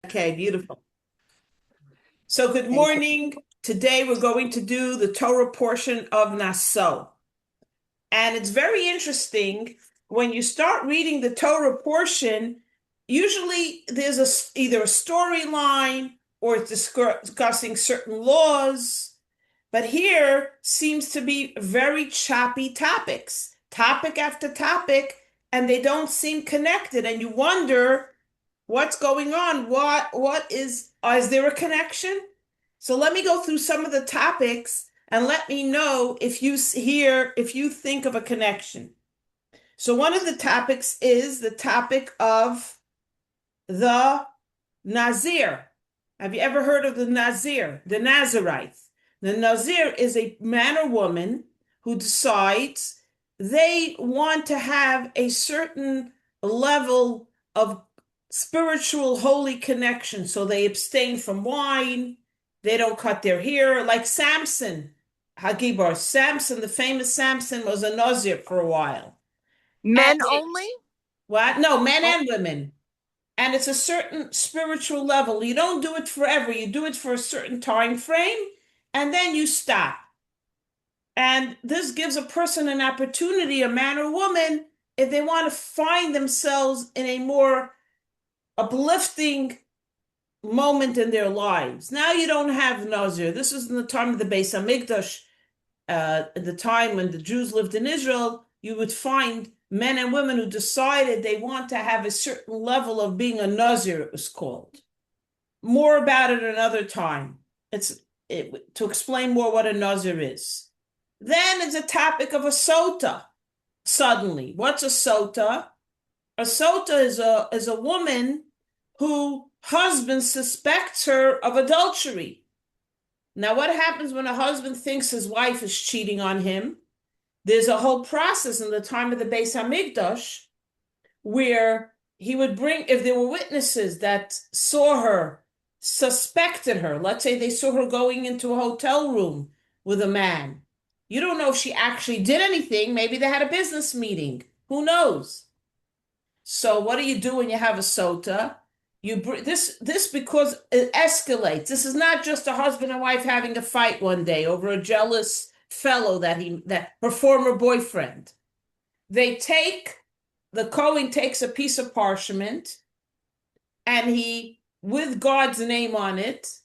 Okay, beautiful. So good Thank you. morning. Today we're going to do the Torah portion of Naso. And it's very interesting when you start reading the Torah portion, usually there's either a storyline or it's discussing certain laws. But here seems to be very choppy topics, topic after topic, and they don't seem connected. And you wonder what's going on? What is there a connection? So let me go through some of the topics and let me know if you think of a connection. So one of the topics is the topic of the Nazir. Have you ever heard of the Nazir, the Nazarites? The Nazir is a man or woman who decides they want to have a certain level of spiritual holy connection. So they abstain from wine, they don't cut their hair, like Samson, Hagibar. Samson, the famous Samson, was a Nazir for a while. And Men only? what? No, men Oh, and women. And it's a certain spiritual level. You don't do it forever. You do it for a certain time frame, and then you stop. And this gives a person an opportunity, a man or woman, if they want to find themselves in a more uplifting moment in their lives. Now you don't have Nazir. This is in the time of the Beis Hamikdash, at the time when the Jews lived in Israel. You would find men and women who decided they want to have a certain level of being a Nazir, it was called. More about it another time. To explain more what a Nazir is. Then it's a topic of a sota. Suddenly, what's a sota? A sota is a woman who husband suspects her of adultery. Now, what happens when a husband thinks his wife is cheating on him? There's a whole process in the time of the Beis Hamikdash where he would bring, if there were witnesses that saw her, suspected her, let's say they saw her going into a hotel room with a man. You don't know if she actually did anything. Maybe they had a business meeting. Who knows? So what do you do when you have a sota? This because it escalates. This is not just a husband and wife having a fight one day over a jealous fellow that her former boyfriend. They take the Kohen takes a piece of parchment and he, with God's name on it,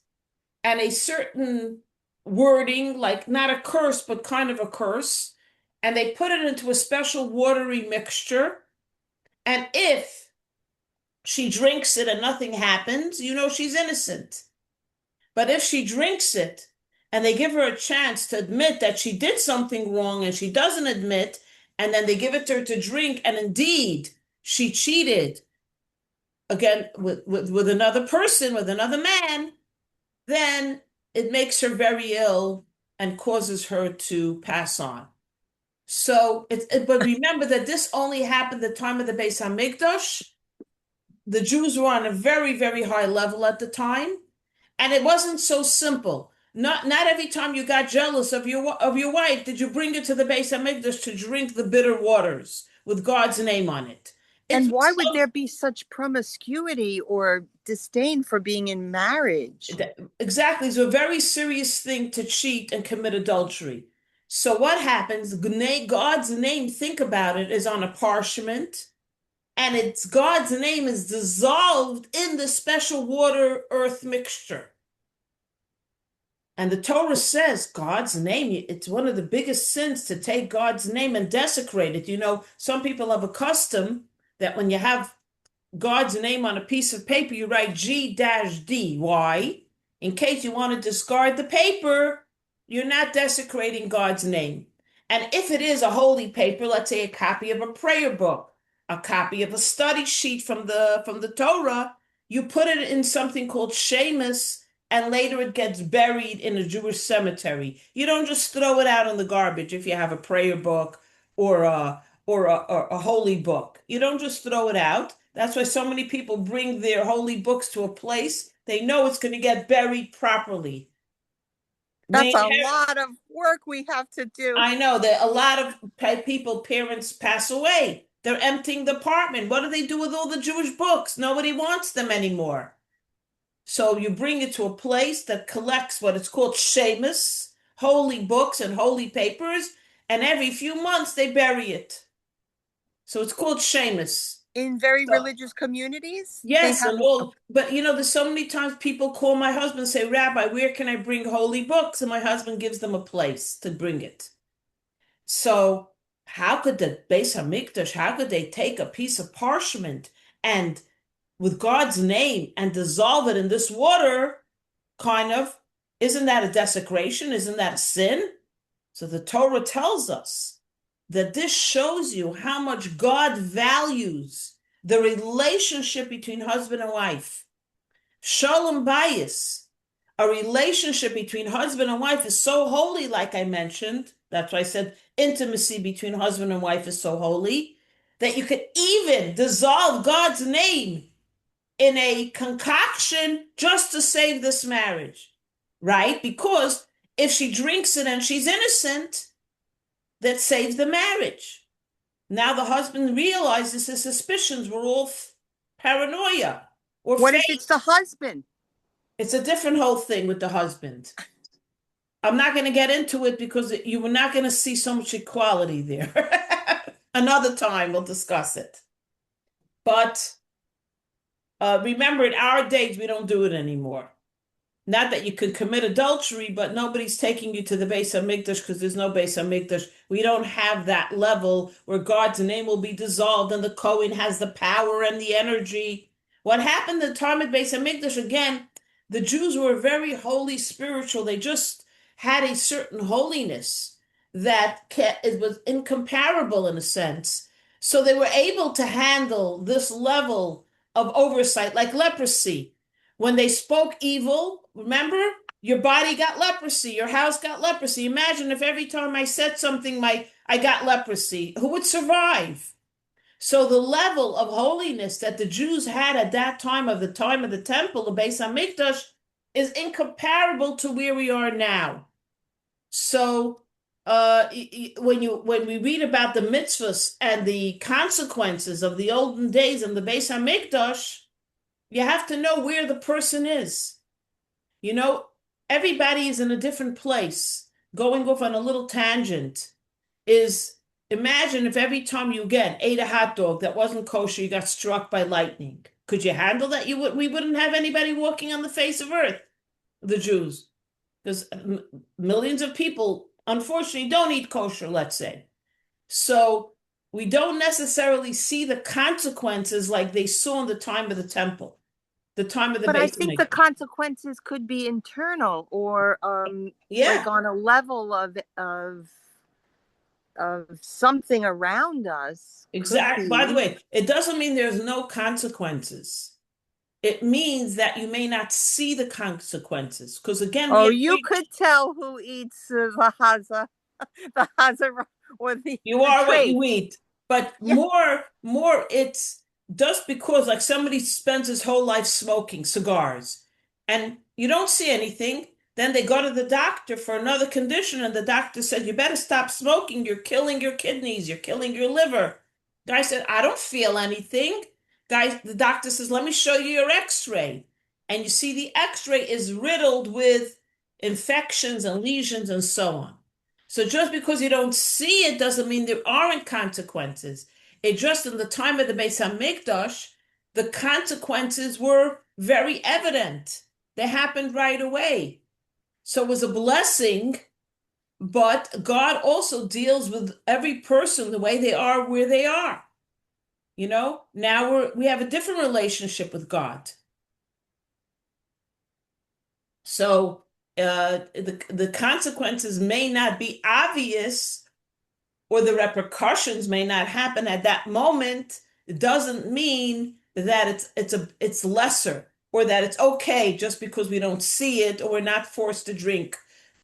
and a certain wording, like not a curse, but kind of a curse, and they put it into a special watery mixture. And if she drinks it and nothing happens, you know she's innocent. But if she drinks it and they give her a chance to admit that she did something wrong and she doesn't admit, and then they give it to her to drink, and indeed she cheated again with another person, with another man, then it makes her very ill and causes her to pass on. But remember that this only happened at the time of the Beis Hamikdash. The Jews were on a very, very high level at the time, and it wasn't so simple. Not every time you got jealous of your wife did you bring her to the Beis Hamikdash to drink the bitter waters with God's name on it. It and was why would there be such promiscuity or disdain for being in marriage? exactly, it's a very serious thing to cheat and commit adultery. So what happens? God's name, think about it, is on a parchment, and it's God's name is dissolved in the special water earth mixture. And the Torah says God's name, it's one of the biggest sins to take God's name and desecrate it. You know, some people have a custom that when you have God's name on a piece of paper, you write G-D. Why? In case you want to discard the paper, you're not desecrating God's name. And if it is a holy paper, let's say a copy of a prayer book, a copy of a study sheet from the Torah, you put it in something called Shemus, and later it gets buried in a Jewish cemetery. You don't just throw it out in the garbage if you have a prayer book or a holy book. You don't just throw it out. That's why so many people bring their holy books to a place they know it's going to get buried properly. That's They a lot of work we have to do. I know that a lot of parents pass away. They're emptying the apartment. What do they do with all the Jewish books? Nobody wants them anymore. So you bring it to a place that collects what it's called shamus, holy books and holy papers, and every few months they bury it. So it's called shamus. In very So religious communities, they yes, have and all, but there's so many times people call my husband and say, Rabbi, where can I bring holy books? And my husband gives them a place to bring it. So how could the Beis Hamikdash, how could they take a piece of parchment and with God's name and dissolve it in this water? Kind of. Isn't that a desecration? Isn't that a sin? So the Torah tells us that this shows you how much God values the relationship between husband and wife. Shalom bayis, a relationship between husband and wife is so holy, like I mentioned. That's why I said intimacy between husband and wife is so holy that you could even dissolve God's name in a concoction just to save this marriage, right? Because if she drinks it and she's innocent, that saves the marriage. Now the husband realizes his suspicions were all paranoia or what if it's the fake. husband? It's a different whole thing with the husband. I'm not going to get into it because you were not going to see so much equality there. Another time we'll discuss it. But remember, in our days, we don't do it anymore. Not that you could commit adultery, but nobody's taking you to the Beis Hamikdash because there's no Beis Hamikdash. We don't have that level where God's name will be dissolved and the Kohen has the power and the energy. What happened in the time of Beis Hamikdash, again, the Jews were very holy spiritual. They just had a certain holiness that it was incomparable in a sense. So they were able to handle this level of oversight, like leprosy. When they spoke evil, remember, your body got leprosy, your house got leprosy. Imagine if every time I said something, I got leprosy. Who would survive? So the level of holiness that the Jews had at that time of the temple, the Beis Hamikdash, is incomparable to where we are now. So when we read about the mitzvahs and the consequences of the olden days in the Beis Hamikdash, you have to know where the person is. You know, everybody is in a different place. Going off on a little tangent is imagine if every time you again ate a hot dog that wasn't kosher, you got struck by lightning. Could you handle that? We wouldn't have anybody walking on the face of earth, the Jews, because millions of people unfortunately don't eat kosher, let's say. So we don't necessarily see the consequences like they saw in the time of the temple, the time of the But I Beis think the Hamikdash. consequences could be internal or like Yeah, on a level of something around us could exact. By the be. way, it doesn't mean there's no consequences. It means that you may not see the consequences. Because again, we Oh, have you great, could tell who eats the haza, the haza or you the are what trait. you eat. But Yeah, more, it's just because like somebody spends his whole life smoking cigars and you don't see anything. Then they go to the doctor for another condition, and the doctor said, you better stop smoking. You're killing your kidneys, you're killing your liver. Guy said, I don't feel anything. The doctor says, let me show you your x-ray. And you see the x-ray is riddled with infections and lesions and so on. So just because you don't see it doesn't mean there aren't consequences. It just in the time of the Beis Hamikdash, the consequences were very evident. They happened right away. So it was a blessing, but God also deals with every person the way they are where they are. Now we have a different relationship with God. So the consequences may not be obvious or the repercussions may not happen at that moment. It doesn't mean that it's lesser or that it's okay just because we don't see it or we're not forced to drink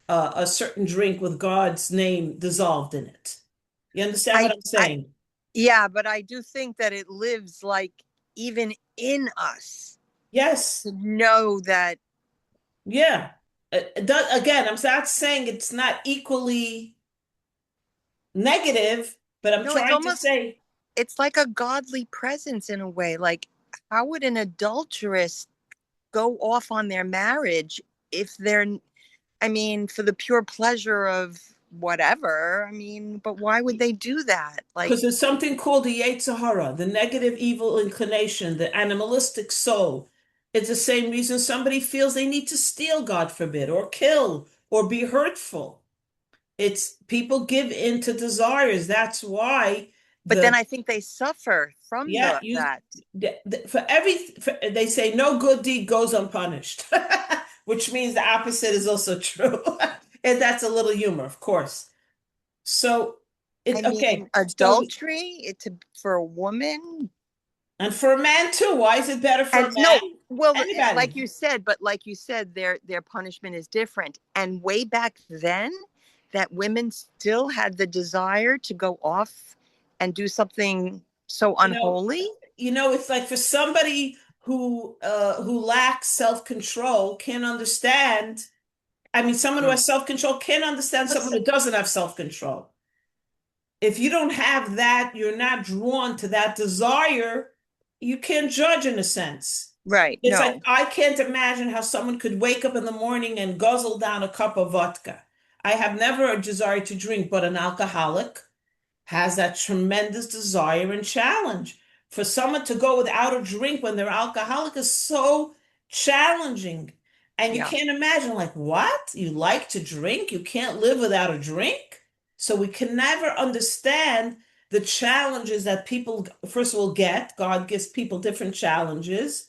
a certain drink with God's name dissolved in it. You understand what I, I'm I, saying? yeah, but I do think that it lives like even in us Yes. to know that. Yeah. Again, I'm not saying it's not equally negative, but I'm No, it's trying to almost, say, it's like a godly presence in a way. Like, how would an adulteress go off on their marriage if they're, I mean, for the pure pleasure of whatever. I mean, but why would they do that? Like, Because there's something called the Yetzer Hara, the negative evil inclination, the animalistic soul. It's the same reason somebody feels they need to steal, God forbid, or kill, or be hurtful. It's people give in to desires. That's why but then the I think they suffer from yeah, you that. for they say no good deed goes unpunished, which means the opposite is also true. And that's a little humor, of course. So I it okay. mean, So adultery, it's for a woman. and for a man too, why is it better for And a man? no, well, Anybody. like you said, but like you said, their punishment is different. And way back then, that women still had the desire to go off and do something so You know, unholy. it's like for somebody who lacks self-control can't understand. I mean, someone who Mm. has self-control can't understand someone who doesn't have self-control. If you don't have that, you're not drawn to that desire, you can't judge in a sense. Right. It's like No. I can't imagine how someone could wake up in the morning and guzzle down a cup of vodka. I have never a desire to drink, but an alcoholic has that tremendous desire and challenge. For someone to go without a drink when they're alcoholic is so challenging. And you Yeah. can't imagine, like, what? You like to drink? You can't live without a drink? So we can never understand the challenges that people, first of all, get. God gives people different challenges.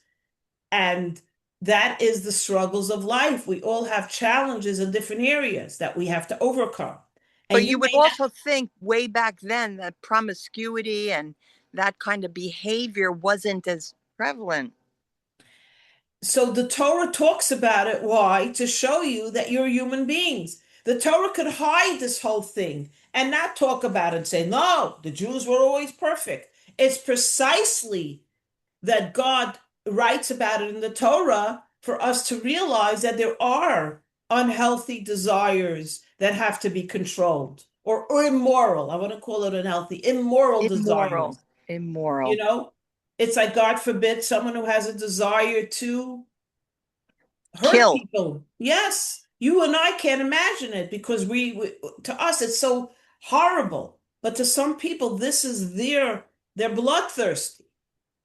And that is the struggles of life. We all have challenges in different areas that we have to overcome. And But you you would may not. also think way back then that promiscuity and that kind of behavior wasn't as prevalent. So the Torah talks about it. Why? To show you that you're human beings. The Torah could hide this whole thing and not talk about it and say, no, the Jews were always perfect. It's precisely that God writes about it in the Torah for us to realize that there are unhealthy desires that have to be controlled or immoral. I want to call it unhealthy, immoral Immoral. desires. You Immoral. know, it's like, God forbid, someone who has a desire to hurt Kill. people. Yes, you and I can't imagine it because to us it's so horrible, but to some people this is their bloodthirsty.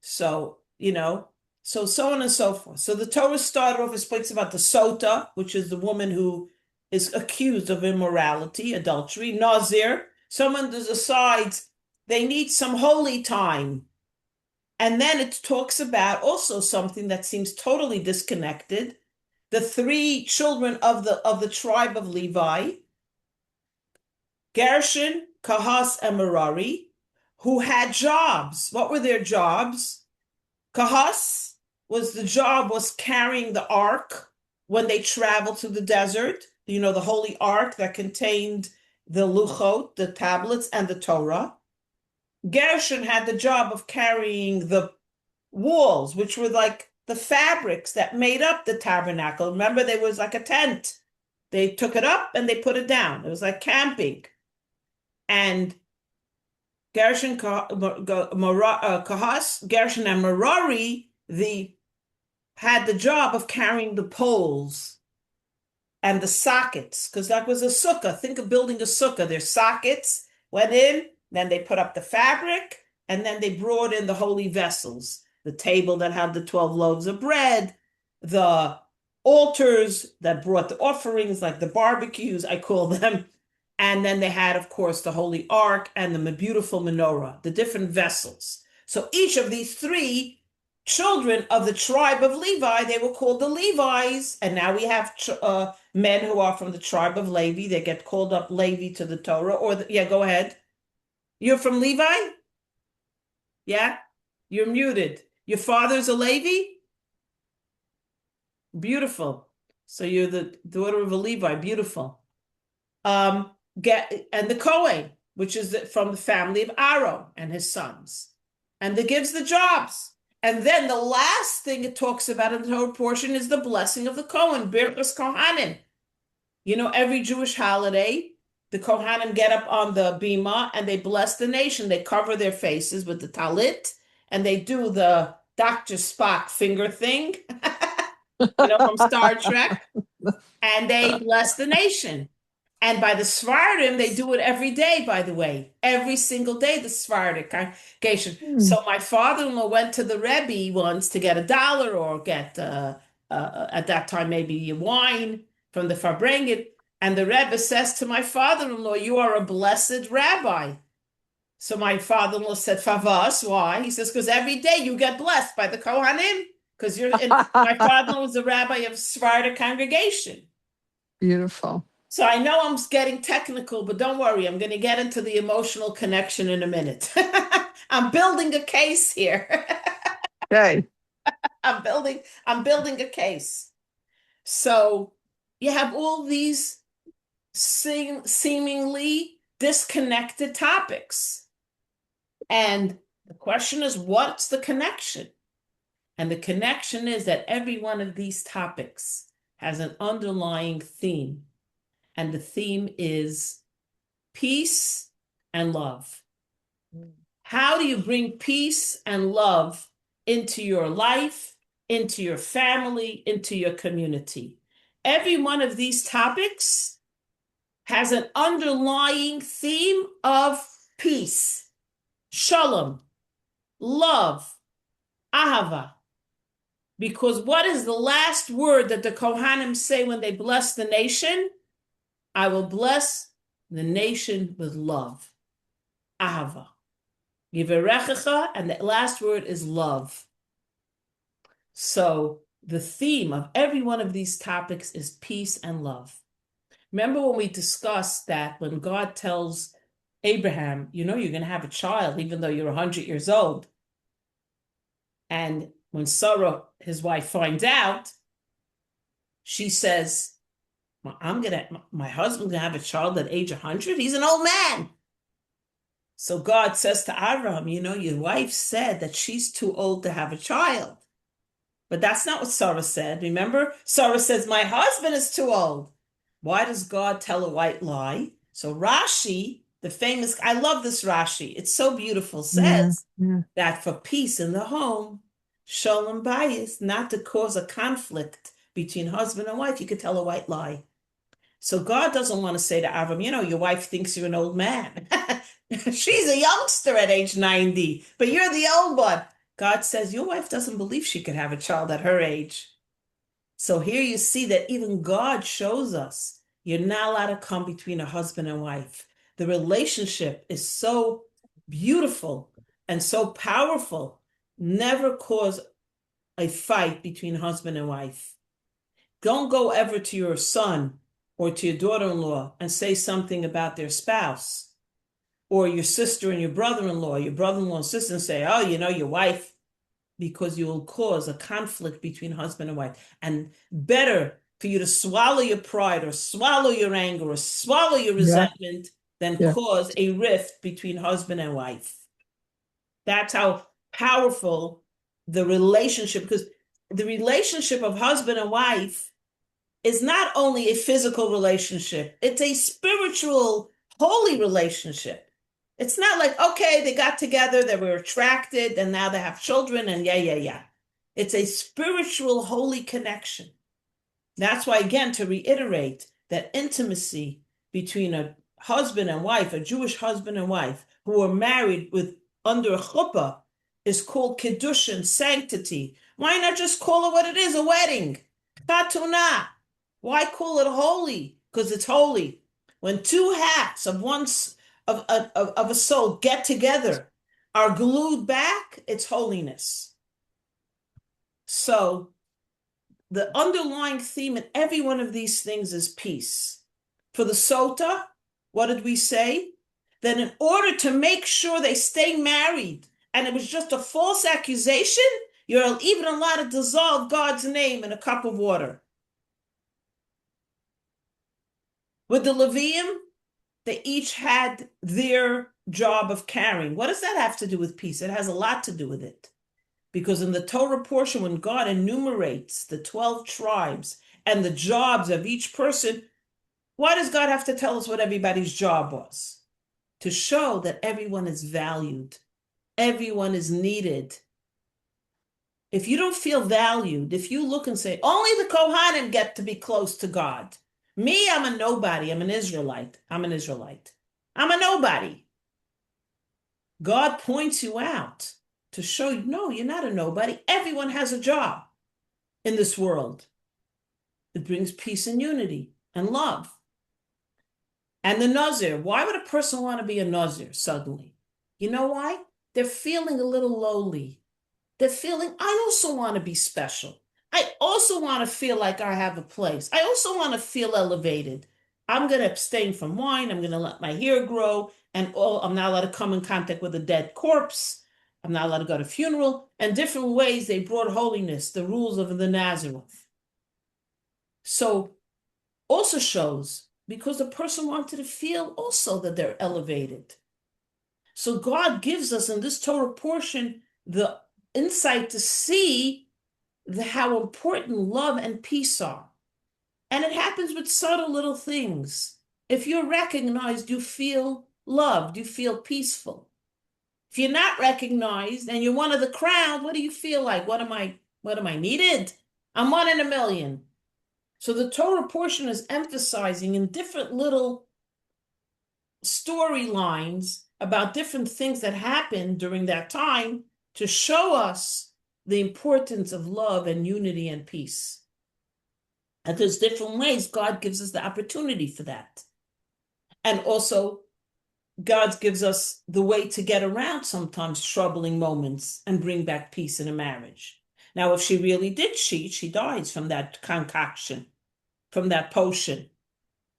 So, so on and so forth. So the Torah started off, it speaks about the sota, which is the woman who is accused of immorality, adultery. Nazir, someone who decides they need some holy time. And then it talks about also something that seems totally disconnected. The three children of the tribe of Levi, Gershon, Kahas, and Merari, who had jobs. What were their jobs? Kahas was carrying the ark when they traveled to the desert, the holy ark that contained the luchot, the tablets, and the Torah. Gershon had the job of carrying the walls, which were like the fabrics that made up the tabernacle. Remember, there was like a tent. They took it up and they put it down. It was like camping. And Kahas, Gershon, and Merari, had the job of carrying the poles and the sockets, because that was a sukkah. Think of building a sukkah. Their sockets went in, then they put up the fabric, and then they brought in the holy vessels, the table that had the 12 loaves of bread, the altars that brought the offerings, like the barbecues, I call them. And then they had, of course, the holy ark and the beautiful menorah, the different vessels. So each of these three children of the tribe of Levi, they were called the Levites. And now we have men who are from the tribe of Levi. They get called up Levi to the Torah. Yeah, go ahead. You're from Levi? Yeah? You're muted. Your father's a Levi? Beautiful. So you're the daughter of a Levi. Beautiful. And the Cohen, which is from the family of Aaron and his sons. And it gives the jobs. And then the last thing it talks about in the Torah portion is the blessing of the Cohen, Birchas Kohanim. Every Jewish holiday, the Kohanim get up on the bima and they bless the nation. They cover their faces with the talit and they do the Dr. Spock finger thing. from Star Trek, and they bless the nation. And by the Sephardim, they do it every day, by the way. Every single day, the Sephardic congregation. Hmm. So my father-in-law went to the Rebbe once to get $1 or get, at that time, maybe wine from the Farbrengen. And the Rebbe says to my father-in-law, "You are a blessed rabbi." So my father-in-law said, "Favas, why?" He says, "Because every day you get blessed by the Kohanim, because you're in." My father-in-law was the rabbi of Sephardic congregation. Beautiful. So I know I'm getting technical, but don't worry, I'm going to get into the emotional connection in a minute. I'm building a case here. Okay. I'm building a case. So you have all these seemingly disconnected topics. And the question is, what's the connection? And the connection is that every one of these topics has an underlying theme. And the theme is peace and love. How do you bring peace and love into your life, into your family, into your community? Every one of these topics has an underlying theme of peace, shalom, love, ahava. Because what is the last word that the Kohanim say when they bless the nation? I will bless the nation with love, ahava. Yivarechecha, and the last word is love. So the theme of every one of these topics is peace and love. Remember when we discussed that when God tells Abraham, you're going to have a child even though you're 100 years old. And when Sarah, his wife, finds out, she says, my husband's gonna have a child at age 100. He's an old man. So God says to Abraham, your wife said that she's too old to have a child. But that's not what Sarah said. Remember, Sarah says, my husband is too old. Why does God tell a white lie? So Rashi, the famous, I love this Rashi. It's so beautiful, says that for peace in the home, shalom bayis, not to cause a conflict between husband and wife, you could tell a white lie. So God doesn't want to say to Avram, your wife thinks you're an old man. She's a youngster at age 90, but you're the old one. God says, your wife doesn't believe she could have a child at her age. So here you see that even God shows us you're not allowed to come between a husband and wife. The relationship is so beautiful and so powerful. Never cause a fight between husband and wife. Don't go ever to your son or to your daughter-in-law and say something about their spouse, or your sister and your brother-in-law and sister, and say, oh, your wife, because you will cause a conflict between husband and wife. And better for you to swallow your pride or swallow your anger or swallow your resentment than cause a rift between husband and wife. That's how powerful the relationship, because the relationship of husband and wife is not only a physical relationship, it's a spiritual, holy relationship. It's not like, okay, they got together, they were attracted, and now they have children, and yeah. It's a spiritual, holy connection. That's why, again, to reiterate, that intimacy between a husband and wife, a Jewish husband and wife, who are married with under a chuppah, is called kiddushin, sanctity. Why not just call it what it is, a wedding? Chatuna. Why call it holy? Because it's holy. When two halves of a soul get together, are glued back, it's holiness. So the underlying theme in every one of these things is peace. For the Sota, what did we say? That in order to make sure they stay married, and it was just a false accusation, you're even allowed to dissolve God's name in a cup of water. With the Levium, they each had their job of carrying. What does that have to do with peace? It has a lot to do with it. Because in the Torah portion, when God enumerates the 12 tribes and the jobs of each person, why does God have to tell us what everybody's job was? To show that everyone is valued, everyone is needed. if you don't feel valued, if you look and say, only the Kohanim get to be close to God. Me, I'm a nobody. I'm an Israelite. I'm an Israelite. I'm a nobody. God points you out to show you, no, you're not a nobody. Everyone has a job in this world. It brings peace and unity and love. And the Nazir, why would a person want to be a Nazir suddenly? You know why? They're feeling a little lowly. They're feeling, I also want to be special. I also want to feel like I have a place. I also want to feel elevated. I'm going to abstain from wine. I'm going to let my hair grow. And I'm not allowed to come in contact with a dead corpse. I'm not allowed to go to funeral. And different ways they brought holiness, the rules of the Nazareth. So also shows because the person wanted to feel also that they're elevated. So God gives us in this Torah portion the insight to see how important love and peace are. And it happens with subtle little things. If you're recognized, you feel loved, you feel peaceful. If you're not recognized and you're one of the crowd, what do you feel like? What am I needed? I'm 1 in a million. So the Torah portion is emphasizing in different little storylines about different things that happened during that time to show us the importance of love and unity and peace. And there's different ways God gives us the opportunity for that. And also, God gives us the way to get around sometimes troubling moments and bring back peace in a marriage. Now, if she really did cheat, she dies from that concoction, from that potion.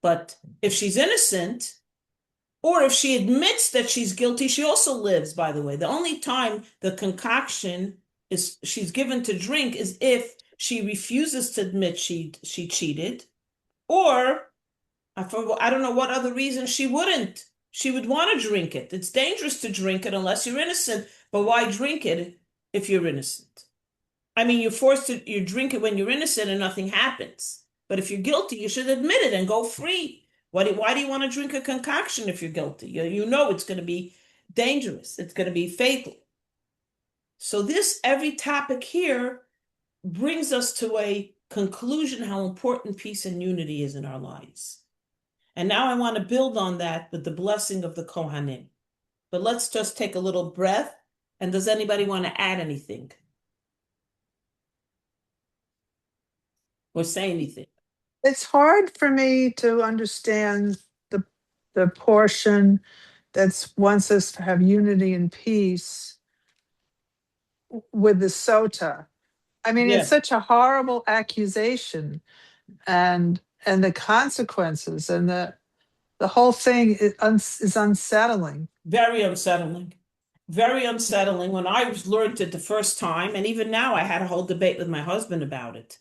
But if she's innocent, or if she admits that she's guilty, she also lives, by the way. The only time the concoction she's given to drink is if she refuses to admit she cheated, or I don't know what other reason she wouldn't. She would want to drink it. It's dangerous to drink it unless you're innocent, but why drink it if you're innocent? I mean, you drink it when you're innocent and nothing happens. But if you're guilty, you should admit it and go free. Why do you want to drink a concoction if you're guilty? You know it's going to be dangerous. It's going to be fatal. So every topic here brings us to a conclusion how important peace and unity is in our lives. And now I want to build on that with the blessing of the Kohanim. But let's just take a little breath. And does anybody want to add anything? Or say anything? It's hard for me to understand the portion that wants us to have unity and peace with the sota. I mean, it's Yeah, such a horrible accusation, and the consequences and the whole thing is unsettling. very unsettling. Very unsettling. When I learned it the first time, and even now I had a whole debate with my husband about it.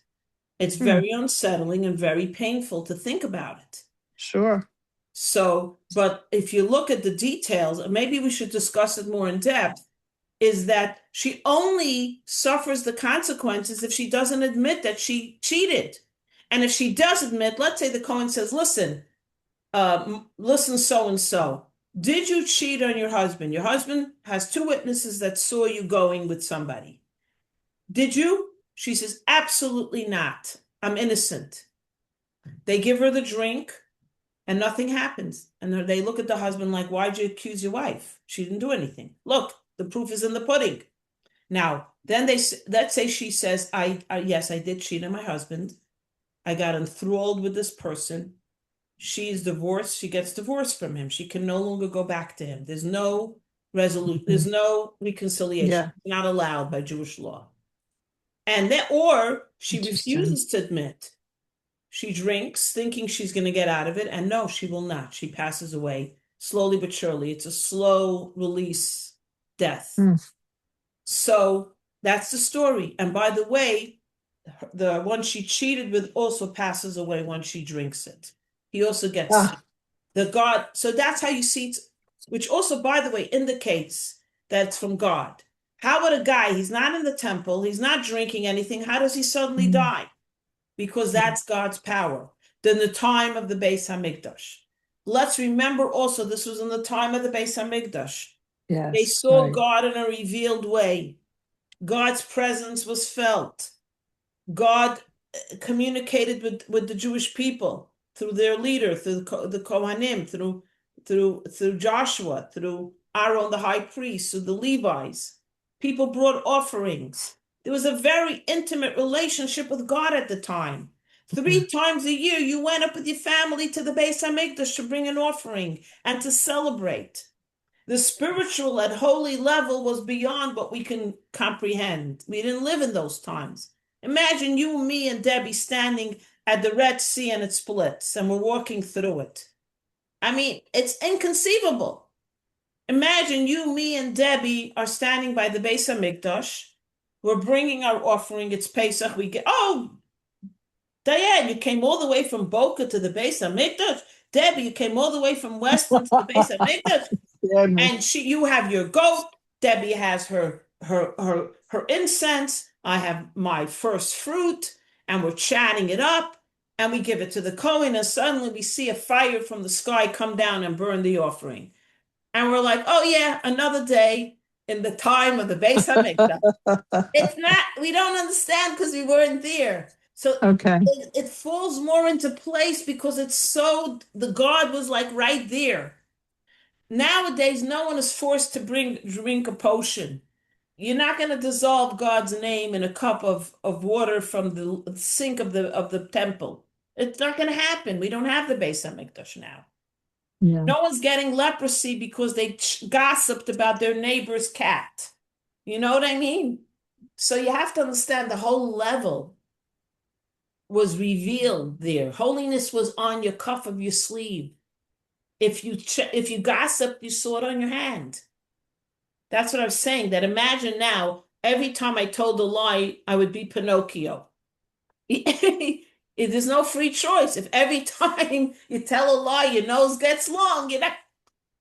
It's Hmm, very unsettling and very painful to think about it. sure. So, but if you look at the details, and maybe we should discuss it more in depth, is that she only suffers the consequences if she doesn't admit that she cheated. And if she does admit, let's say the Cohen says, listen, so and so, did you cheat on your husband? Your husband has 2 witnesses that saw you going with somebody. Did you? She says, absolutely not. I'm innocent. They give her the drink and nothing happens. And they look at the husband like, why'd you accuse your wife? She didn't do anything. Look, the proof is in the pudding. Now, then let's say she says, yes, I did cheat on my husband. I got enthralled with this person. She's divorced. She gets divorced from him. She can no longer go back to him. There's no resolution. There's no reconciliation. Yeah. Not allowed by Jewish law. And then, or she Interesting. refuses to admit. She drinks, thinking she's going to get out of it, and no, she will not. She passes away slowly but surely. It's a slow release death. Mm. So that's the story. And by the way, the one she cheated with also passes away when she drinks it. He also gets Ah, the God. So that's how you see it, which also, by the way, indicates that it's from God. How would a guy, he's not in the temple, he's not drinking anything, how does he suddenly mm, die? Because that's God's power. Then the time of the Beis Hamikdash. Let's remember also, this was in the time of the Beis Hamikdash. They yes, saw right. God in a revealed way. God's presence was felt. God communicated with the Jewish people through their leader, through the Kohanim, through Joshua, through Aaron the high priest, through the Levites. People brought offerings. There was a very intimate relationship with God at the time. 3 times a year, you went up with your family to the Beis Hamikdash to bring an offering and to celebrate. The spiritual and holy level was beyond what we can comprehend. We didn't live in those times. Imagine you, me, and Debbie standing at the Red Sea and it splits, and we're walking through it. I mean, it's inconceivable. Imagine you, me, and Debbie are standing by the Beis Hamikdash. We're bringing our offering. It's Pesach. We get, oh, Diane, you came all the way from Boca to the Beis Hamikdash. Debbie, you came all the way from Weston to the Beis Hamikdash. And you have your goat. Debbie has her incense. I have my first fruit, and we're chatting it up, and we give it to the Kohen, and suddenly we see a fire from the sky come down and burn the offering. And we're like, oh yeah, another day in the time of the Beis Hamikdash. It's not, we don't understand because we weren't there. So Okay. it falls more into place because it's so, the God was like right there. Nowadays, no one is forced to drink a potion. You're not going to dissolve God's name in a cup of water from the sink of the temple. It's not going to happen. We don't have the Beis Hamikdash now. Yeah. No one's getting leprosy because they gossiped about their neighbor's cat. You know what I mean? So you have to understand the whole level was revealed there. Holiness was on your cuff of your sleeve. If you gossip, you saw it on your hand. That's what I was saying. That imagine now, every time I told a lie, I would be Pinocchio. There's no free choice. If every time you tell a lie, your nose gets long, you're not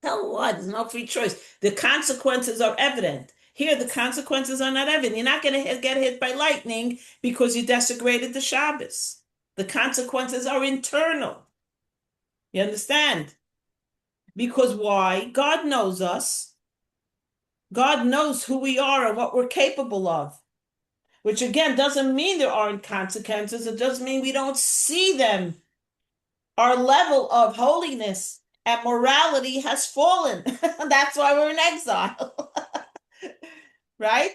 tell a lie. There's no free choice. The consequences are evident. Here, the consequences are not evident. You're not going to get hit by lightning because you desecrated the Shabbos. The consequences are internal. You understand? Because why? God knows us. God knows who we are and what we're capable of, which again doesn't mean there aren't consequences. It doesn't mean we don't see them. Our level of holiness and morality has fallen. That's why we're in exile. Right?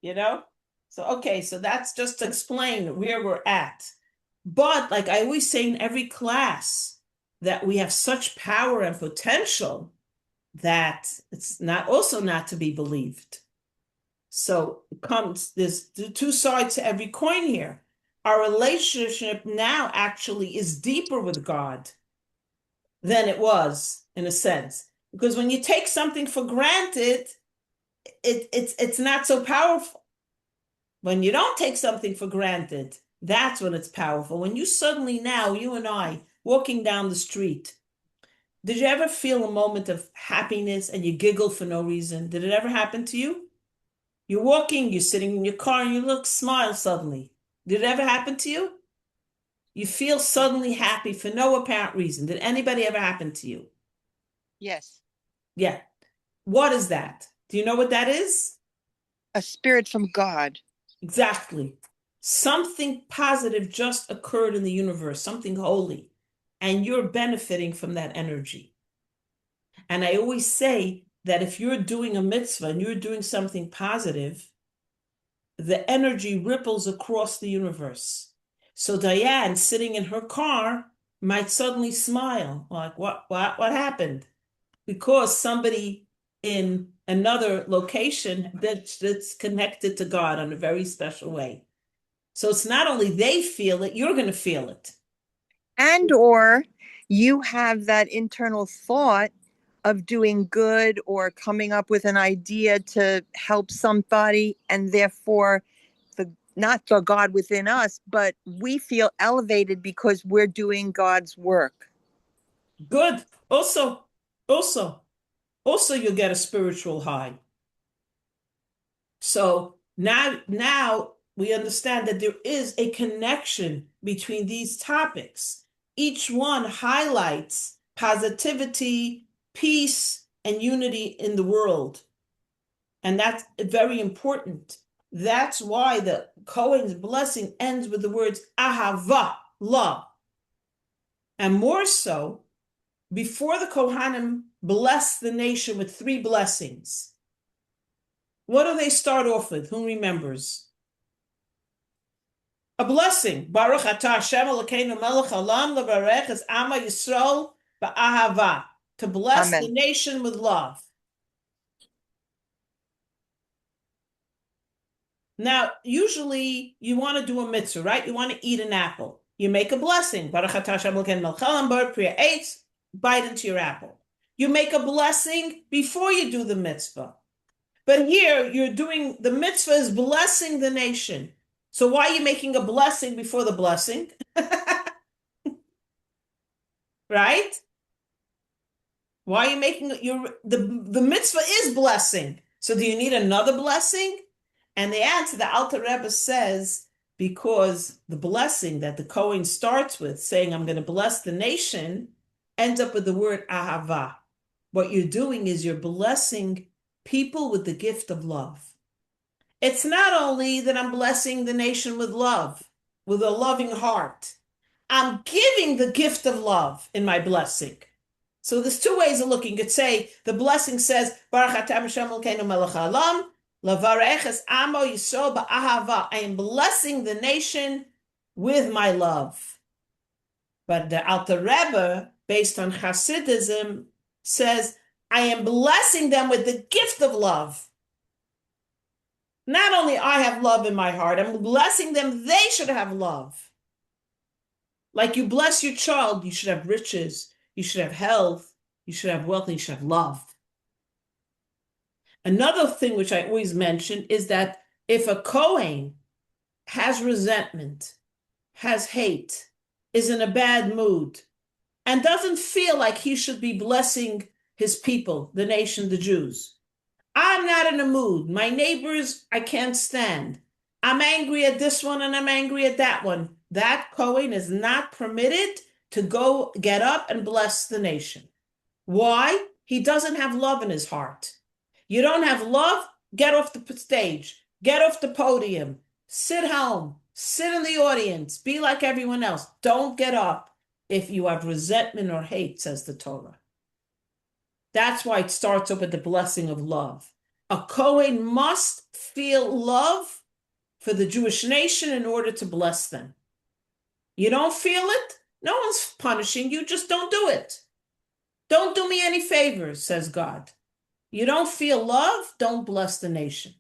You know? So, okay, so that's just to explain where we're at. But like I always say in every class, that we have such power and potential that it's not to be believed. So there's 2 sides to every coin here. Our relationship now actually is deeper with God than it was, in a sense. Because when you take something for granted, it's not so powerful. When you don't take something for granted, that's when it's powerful. When you suddenly now, you and I, walking down the street, did you ever feel a moment of happiness and you giggle for no reason? Did it ever happen to you? You're walking, you're sitting in your car, and you look, smile suddenly. Did it ever happen to you? You feel suddenly happy for no apparent reason. Did anybody ever happen to you? Yes. Yeah. What is that? Do you know what that is? A spirit from God. Exactly. Something positive just occurred in the universe, something holy, and you're benefiting from that energy. And I always say that if you're doing a mitzvah and you're doing something positive, the energy ripples across the universe. So Diane, sitting in her car, might suddenly smile, like, what happened? Because somebody in another location that's connected to God in a very special way. So it's not only they feel it, you're going to feel it. And or you have that internal thought of doing good or coming up with an idea to help somebody, and therefore not the God within us, but we feel elevated because we're doing God's work. Good. Also, you'll get a spiritual high. So now we understand that there is a connection between these topics. Each one highlights positivity, peace, and unity in the world. And that's very important. That's why the Kohen's blessing ends with the words ahava, love. And more so, before the Kohanim bless the nation with 3 blessings, what do they start off with? Who remembers? A blessing. Baruch atah Hashem Elokeinu melech haolam levarech es Ama Yisrael ba'ahava. To bless Amen. the nation with love. Now, usually you want to do a mitzvah, right? You want to eat an apple. You make a blessing. Baruch atah Hashem Elokeinu melech haolam bar priya eitz. Bite into your apple. You make a blessing before you do the mitzvah. But here, you're doing, the mitzvah is blessing the nation. So why are you making a blessing before the blessing? Right? Why are you making the mitzvah is blessing? So do you need another blessing? And the answer, the Alter Rebbe says, because the blessing that the Kohen starts with, saying, I'm going to bless the nation, ends up with the word ahava. What you're doing is you're blessing people with the gift of love. It's not only that I'm blessing the nation with love, with a loving heart. I'm giving the gift of love in my blessing. So there's 2 ways of looking. You could say the blessing says, Baruch atah Hashem Elokeinu melech haolam, levarech es Amo Yisrael ba'ahava. I am blessing the nation with my love. But the Alter Rebbe, based on Hasidism, says, I am blessing them with the gift of love. Not only I have love in my heart, I'm blessing them, they should have love. Like you bless your child, you should have riches, you should have health, you should have wealth, and you should have love. Another thing which I always mention is that if a Kohen has resentment, has hate, is in a bad mood, and doesn't feel like he should be blessing his people, the nation, the Jews, I'm not in a mood. My neighbors, I can't stand. I'm angry at this one and I'm angry at that one. That Kohen is not permitted to go get up and bless the nation. Why? He doesn't have love in his heart. You don't have love? Get off the stage. Get off the podium. Sit home. Sit in the audience. Be like everyone else. Don't get up if you have resentment or hate, says the Torah. That's why it starts up with the blessing of love. A Kohen must feel love for the Jewish nation in order to bless them. You don't feel it? No one's punishing you. Just don't do it. Don't do me any favors, says God. You don't feel love? Don't bless the nation.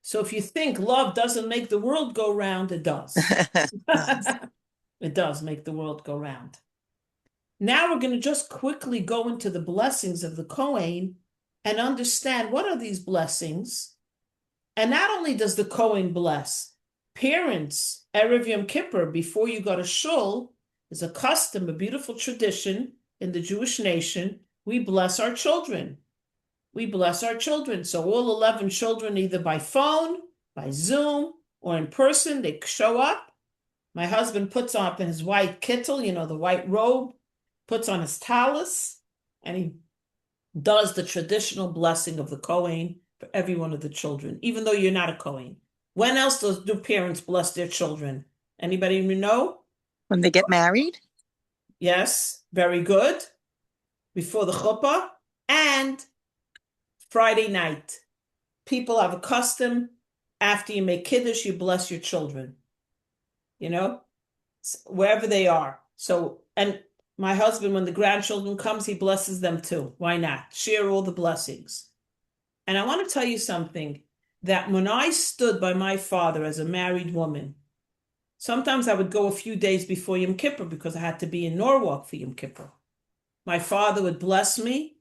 So if you think love doesn't make the world go round, it does. It does make the world go round. Now we're going to just quickly go into the blessings of the Kohen and understand what are these blessings. And not only does the Kohen bless, parents, Erev Yom Kippur, before you go to shul, is a custom, a beautiful tradition in the Jewish nation. We bless our children. We bless our children. So all 11 children, either by phone, by Zoom, or in person, they show up. My husband puts on his white kittel, the white robe, puts on his talus, and he does the traditional blessing of the Kohen for every one of the children, even though you're not a Kohen. When else do parents bless their children? Anybody know? When they get married? Yes, very good. Before the chuppah and Friday night. People have a custom, after you make kiddush, you bless your children, wherever they are. So, and my husband, when the grandchildren comes, he blesses them too. Why not? Share all the blessings. And I want to tell you something, that when I stood by my father as a married woman, sometimes I would go a few days before Yom Kippur because I had to be in Norwalk for Yom Kippur. My father would bless me,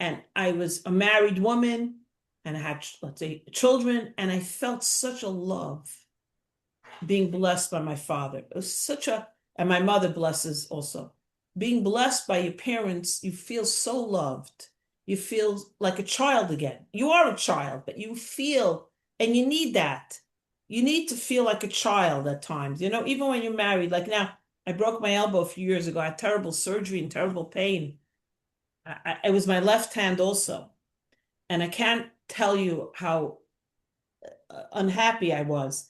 and I was a married woman, and I had, let's say, children, and I felt such a love being blessed by my father. It was and my mother blesses also. Being blessed by your parents, you feel so loved. You feel like a child again. You are a child, but you feel, and you need that. You need to feel like a child at times, even when you're married. Like now, I broke my elbow a few years ago. I had terrible surgery and terrible pain. It was my left hand also. And I can't tell you how unhappy I was.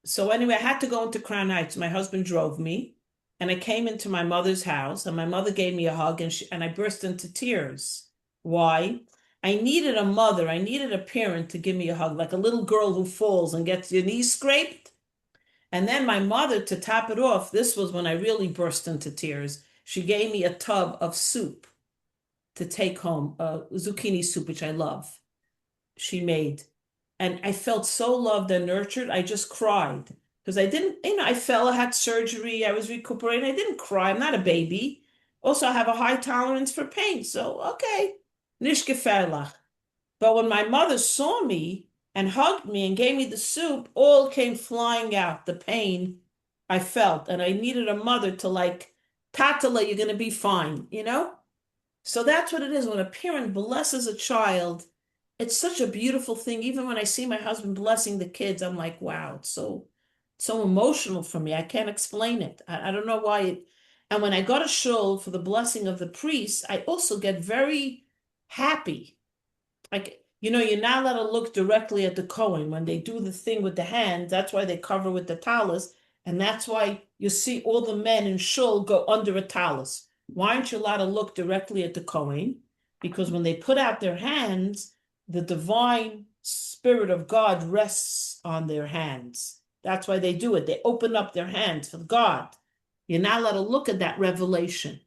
So anyway, I had to go into Crown Heights. My husband drove me, and I came into my mother's house, and my mother gave me a hug, and I burst into tears. Why? I needed a mother. I needed a parent to give me a hug, like a little girl who falls and gets your knees scraped. And then my mother, to top it off, this was when I really burst into tears. She gave me a tub of soup to take home, zucchini soup, which I love. She made. And I felt so loved and nurtured. I just cried because I didn't, I fell, I had surgery, I was recuperating. I didn't cry. I'm not a baby. Also, I have a high tolerance for pain. So, okay, nicht gefährlich. But when my mother saw me and hugged me and gave me the soup, all came flying out, the pain I felt. And I needed a mother to like, Tatala, you're going to be fine, you know? So that's what it is. When a parent blesses a child, it's such a beautiful thing. Even when I see my husband blessing the kids, I'm like, wow, it's so emotional for me. I can't explain it. I don't know why it. And when I go to shul for the blessing of the priest, I also get very happy. Like, you're not allowed to look directly at the Kohen when they do the thing with the hands. That's why they cover with the talus. And that's why you see all the men in shul go under a talus. Why aren't you allowed to look directly at the Kohen? Because when they put out their hands, the divine spirit of God rests on their hands. That's why they do it. They open up their hands for God. You're not allowed to look at that revelation.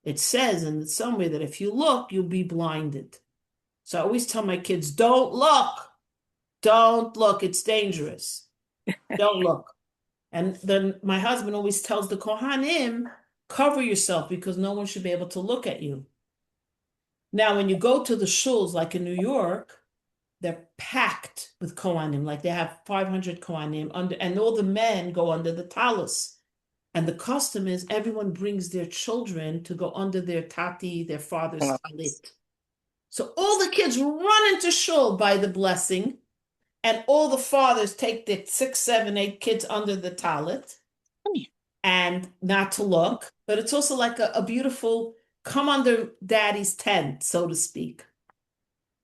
It says in some way that if you look, you'll be blinded. So I always tell my kids, don't look. Don't look. It's dangerous. Don't look. And then my husband always tells the Kohanim, cover yourself because no one should be able to look at you. Now, when you go to the shuls, like in New York, they're packed with Kohanim. Like they have 500 Kohanim under, and all the men go under the talus. And the custom is everyone brings their children to go under their tati, their father's talit. So all the kids run into shul by the blessing, and all the fathers take their 6, 7, 8 kids under the talit and not to look. But it's also like a beautiful come under daddy's tent, so to speak.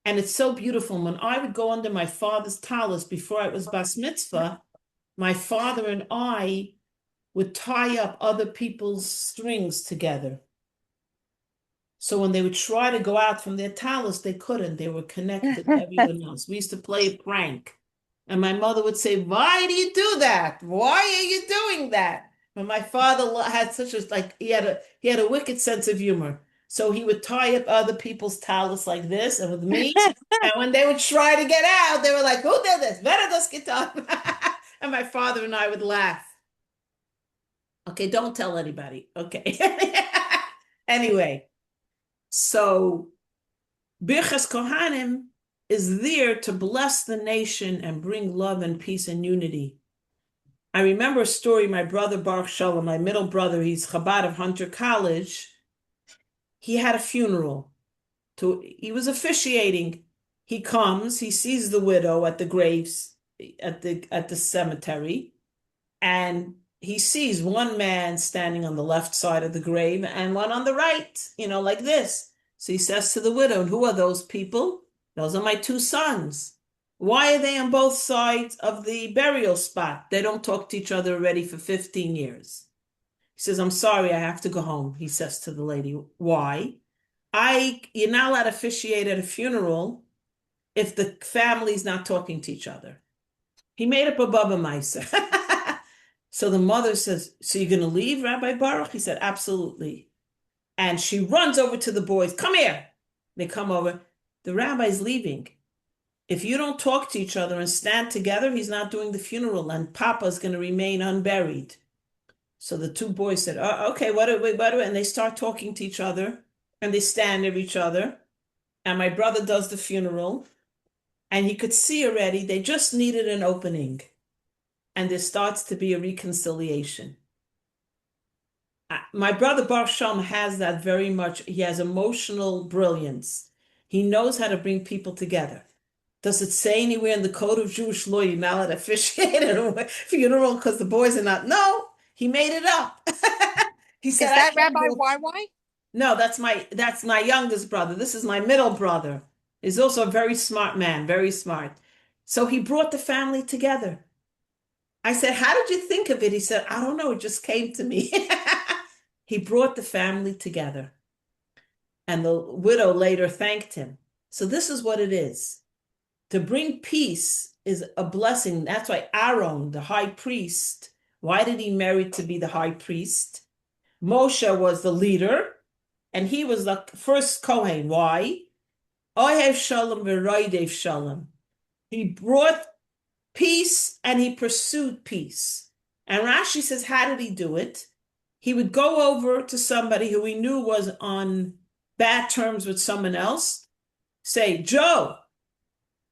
And it's so beautiful. When I would go under my father's talus before I was bas mitzvah, my father and I would tie up other people's strings together. So when they would try to go out from their talus, they couldn't. They were connected to everyone else. We used to play a prank. And my mother would say, why do you do that? Why are you doing that? But my father had such a, like, he had a wicked sense of humor. So he would tie up other people's talus like this and with me. And when they would try to get out, they were like, who did this? Better just get up. And my father and I would laugh. Okay, don't tell anybody. Okay. Anyway, so Birchas Kohanim is there to bless the nation and bring love and peace and unity. I remember a story, my brother Baruch Shalom, my middle brother, he's Chabad of Hunter College. He had a funeral. He was officiating. He comes, he sees the widow at the graves, at the cemetery, and he sees one man standing on the left side of the grave and one on the right, like this. So he says to the widow, who are those people? Those are my 2 sons. Why are they on both sides of the burial spot? They don't talk to each other already for 15 years. He says, I'm sorry, I have to go home. He says to the lady, why? You're not allowed to officiate at a funeral if the family's not talking to each other. He made up a Baba Meiser. So the mother says, so you're going to leave, Rabbi Baruch? He said, absolutely. And she runs over to the boys. Come here. They come over. The rabbi's leaving. If you don't talk to each other and stand together, he's not doing the funeral, and Papa's going to remain unburied. So the 2 boys said, oh, okay, what do we? And they start talking to each other, and they stand near each other. And my brother does the funeral, and you could see already they just needed an opening. And there starts to be a reconciliation. My brother Baruch Shalom has that very much. He has emotional brilliance. He knows how to bring people together. Does it say anywhere in the code of Jewish law you're not allowed to officiate at a funeral because the boys are not? No, he made it up. He said, Is that Rabbi YY? No, that's my youngest brother. This is my middle brother. He's also a very smart man, very smart. So he brought the family together. I said, "How did you think of it?" He said, "I don't know, it just came to me." He brought the family together, and the widow later thanked him. So this is what it is. To bring peace is a blessing. That's why Aaron, the high priest, why did he merit to be the high priest? Moshe was the leader, and he was the first Kohen. Why? Ohev Shalom v'roidev Shalom. He brought peace and he pursued peace. And Rashi says, how did he do it? He would go over to somebody who he knew was on bad terms with someone else, say, Joe,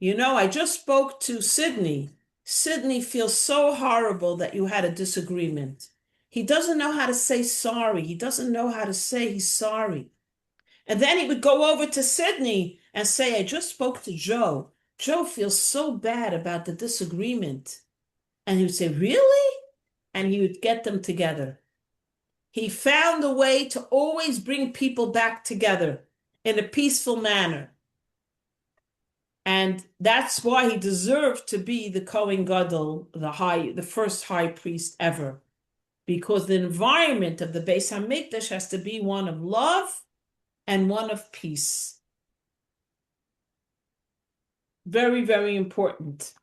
I just spoke to Sydney. Sydney feels so horrible that you had a disagreement. He doesn't know how to say sorry. He doesn't know how to say he's sorry. And then he would go over to Sydney and say, I just spoke to Joe. Joe feels so bad about the disagreement. And he would say, really? And he would get them together. He found a way to always bring people back together in a peaceful manner. And that's why he deserved to be the Kohen Gadol, the first high priest ever. Because the environment of the Beis HaMikdash has to be one of love and one of peace. Very, very important.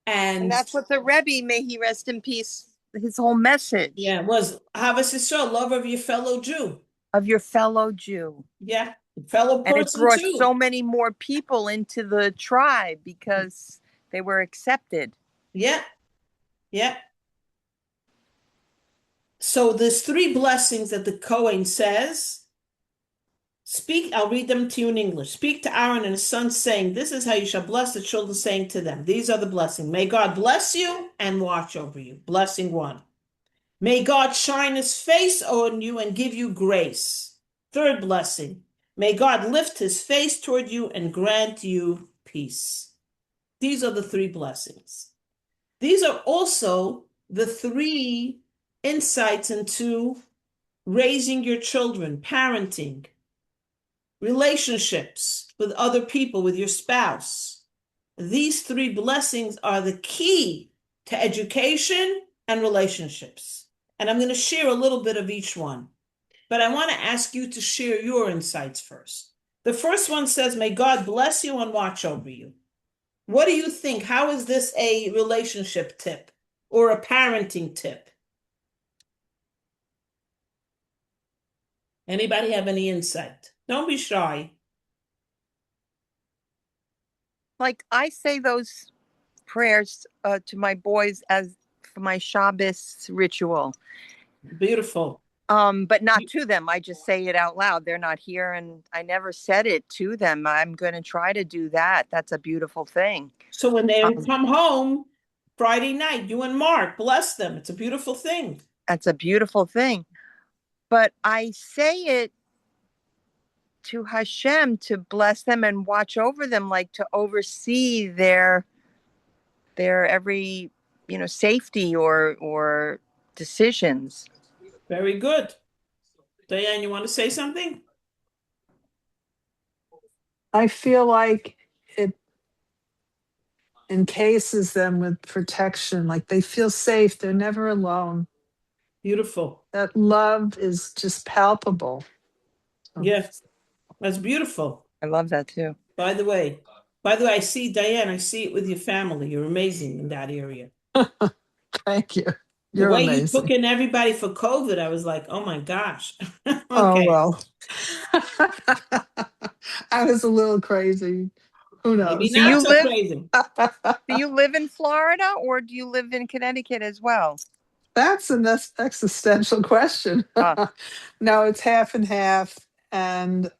And that's what the Rebbe, may he rest in peace, his whole message. Yeah, was Havas Yisrael, love of your fellow Jew. Of your fellow Jew. Yeah, fellow person and it brought too. so many more people into the tribe because they were accepted. Yeah, yeah. So there's 3 blessings that the Kohen says. Speak, I'll read them to you in English. Speak to Aaron and his sons, saying, this is how you shall bless the children, saying to them, these are the blessings. May God bless you and watch over you. Blessing 1. May God shine his face on you and give you grace. 3rd blessing. May God lift his face toward you and grant you peace. These are the 3 blessings. These are also the 3 insights into raising your children, parenting, relationships with other people, with your spouse. These 3 blessings are the key to education and relationships. And I'm going to share a little bit of each one. But I want to ask you to share your insights first. The first one says, may God bless you and watch over you. What do you think? How is this a relationship tip or a parenting tip? Anybody have any insight? Don't be shy. Like I say those prayers to my boys as for my Shabbos ritual. Beautiful. But not to them. I just say it out loud. They're not here, and I never said it to them. I'm going to try to do that. That's a beautiful thing. So when they come home Friday night, you and Mark bless them. It's a beautiful thing. That's a beautiful thing. But I say it to Hashem to bless them and watch over them, like to oversee their every safety or decisions. Very good. Diane, you want to say something? I feel like it encases them with protection, like they feel safe. They're never alone. Beautiful. That love is just palpable. Yes, that's beautiful. I love that too. By the way, I see, Diane, I see it with your family. You're amazing in that area. Thank you. The You're way you amazing. took in everybody for COVID, I was like, oh my gosh. Oh, Okay. well. I was a little crazy. Who Maybe knows? not so crazy. Do you live in Florida or do you live in Connecticut as well? That's an existential question. No, it's half and half. And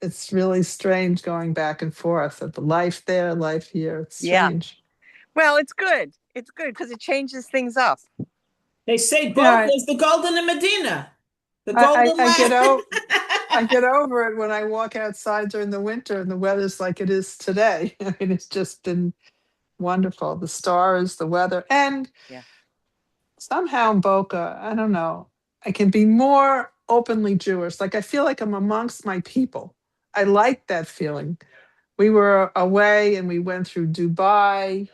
it's really strange going back and forth of the life there, life here. It's strange. Well, it's good. It's good because it changes things up. They say Yeah, both is the golden in Medina. The I, golden I, I get land. I get over it when I walk outside during the winter and the weather's like it is today. I mean, it's just been wonderful. The stars, the weather, and Yeah. somehow in Boca, I don't know, I can be more openly Jewish. Like I feel like I'm amongst my people. I like that feeling. We were away and we went through Dubai.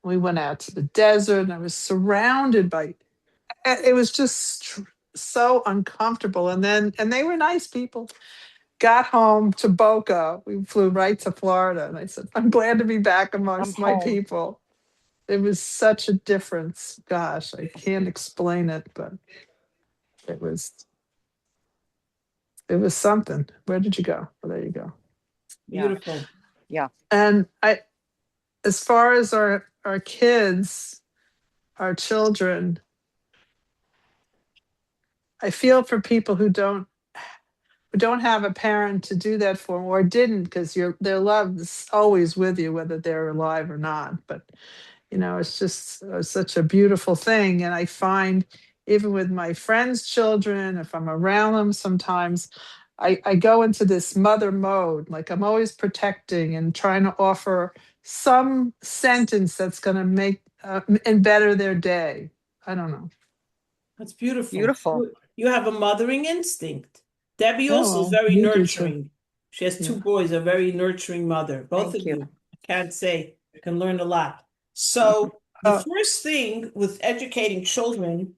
We went out to the desert and I was surrounded by it was just so uncomfortable. And they were nice people. Got home to Boca. We flew right to Florida. And I said, I'm glad to be back I'm amongst my home. people. It was such a difference. Gosh, I can't explain it, but it was it was something. Where did you go? Well, there you go. Yeah. Beautiful. Yeah. And I as far as our kids, our children, I feel for people who don't have a parent to do that for or didn't because their love is always with you whether they're alive or not. But it's just such a beautiful thing. And I find even with my friends' children, if I'm around them sometimes, I go into this mother mode. Like I'm always protecting and trying to offer some sentence that's going to make and better their day. I don't know. That's beautiful. Beautiful. You have a mothering instinct. Debbie Yeah, also is well, very you do too. nurturing. She has two Yeah. boys, a very nurturing mother. Both Thank of you. you, I can't say, can learn a lot. So the Uh, first thing with educating children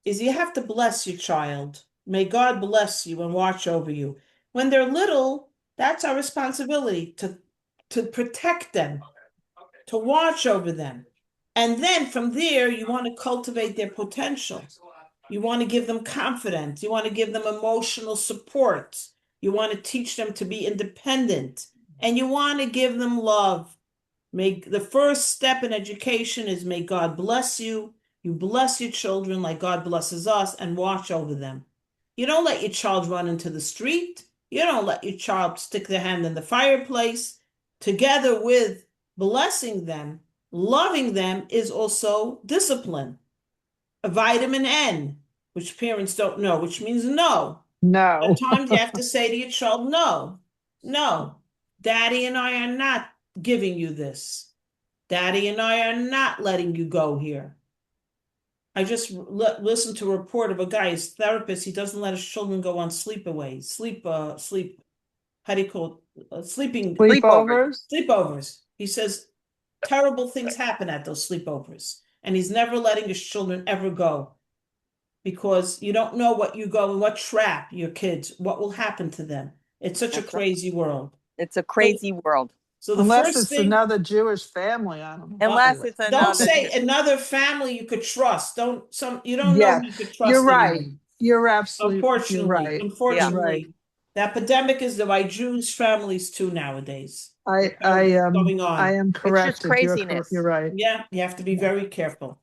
is you have to bless your child. May God bless you and watch over you. When they're little, that's our responsibility to protect them, to watch over them. And then from there, you want to cultivate their potential. You want to give them confidence. You want to give them emotional support. You want to teach them to be independent. And you want to give them love. Make the first step in education is may God bless you. You bless your children like God blesses us and watch over them. You don't let your child run into the street. You don't let your child stick their hand in the fireplace. Together with blessing them, loving them is also discipline. A vitamin N, which parents don't know, which means no. At no. times you have to say to your child, no, no, daddy and I are not giving you this. Daddy and I are not letting you go here. I just listened to a report of a guy, his therapist, he doesn't let his children go on sleepaways, how do you call it? Sleepovers. Sleepovers? Sleepovers. He says terrible things happen at those sleepovers. And he's never letting his children ever go because you don't know what you go and what trap your kids, what will happen to them. It's such a That's right. crazy world. It's a So, crazy world. so the Unless first it's thing, another Jewish family. I don't know. Unless Anyway. it's don't another say Jew. another family you could trust. You don't know Yeah, who you could you're trust right. anymore. You're Unfortunately, right. You're Yeah. right. the epidemic is dividing Jewish families too nowadays. I Terrible going I on. am It's just corrected. You're craziness. right. Yeah, you have to be Yeah. very careful.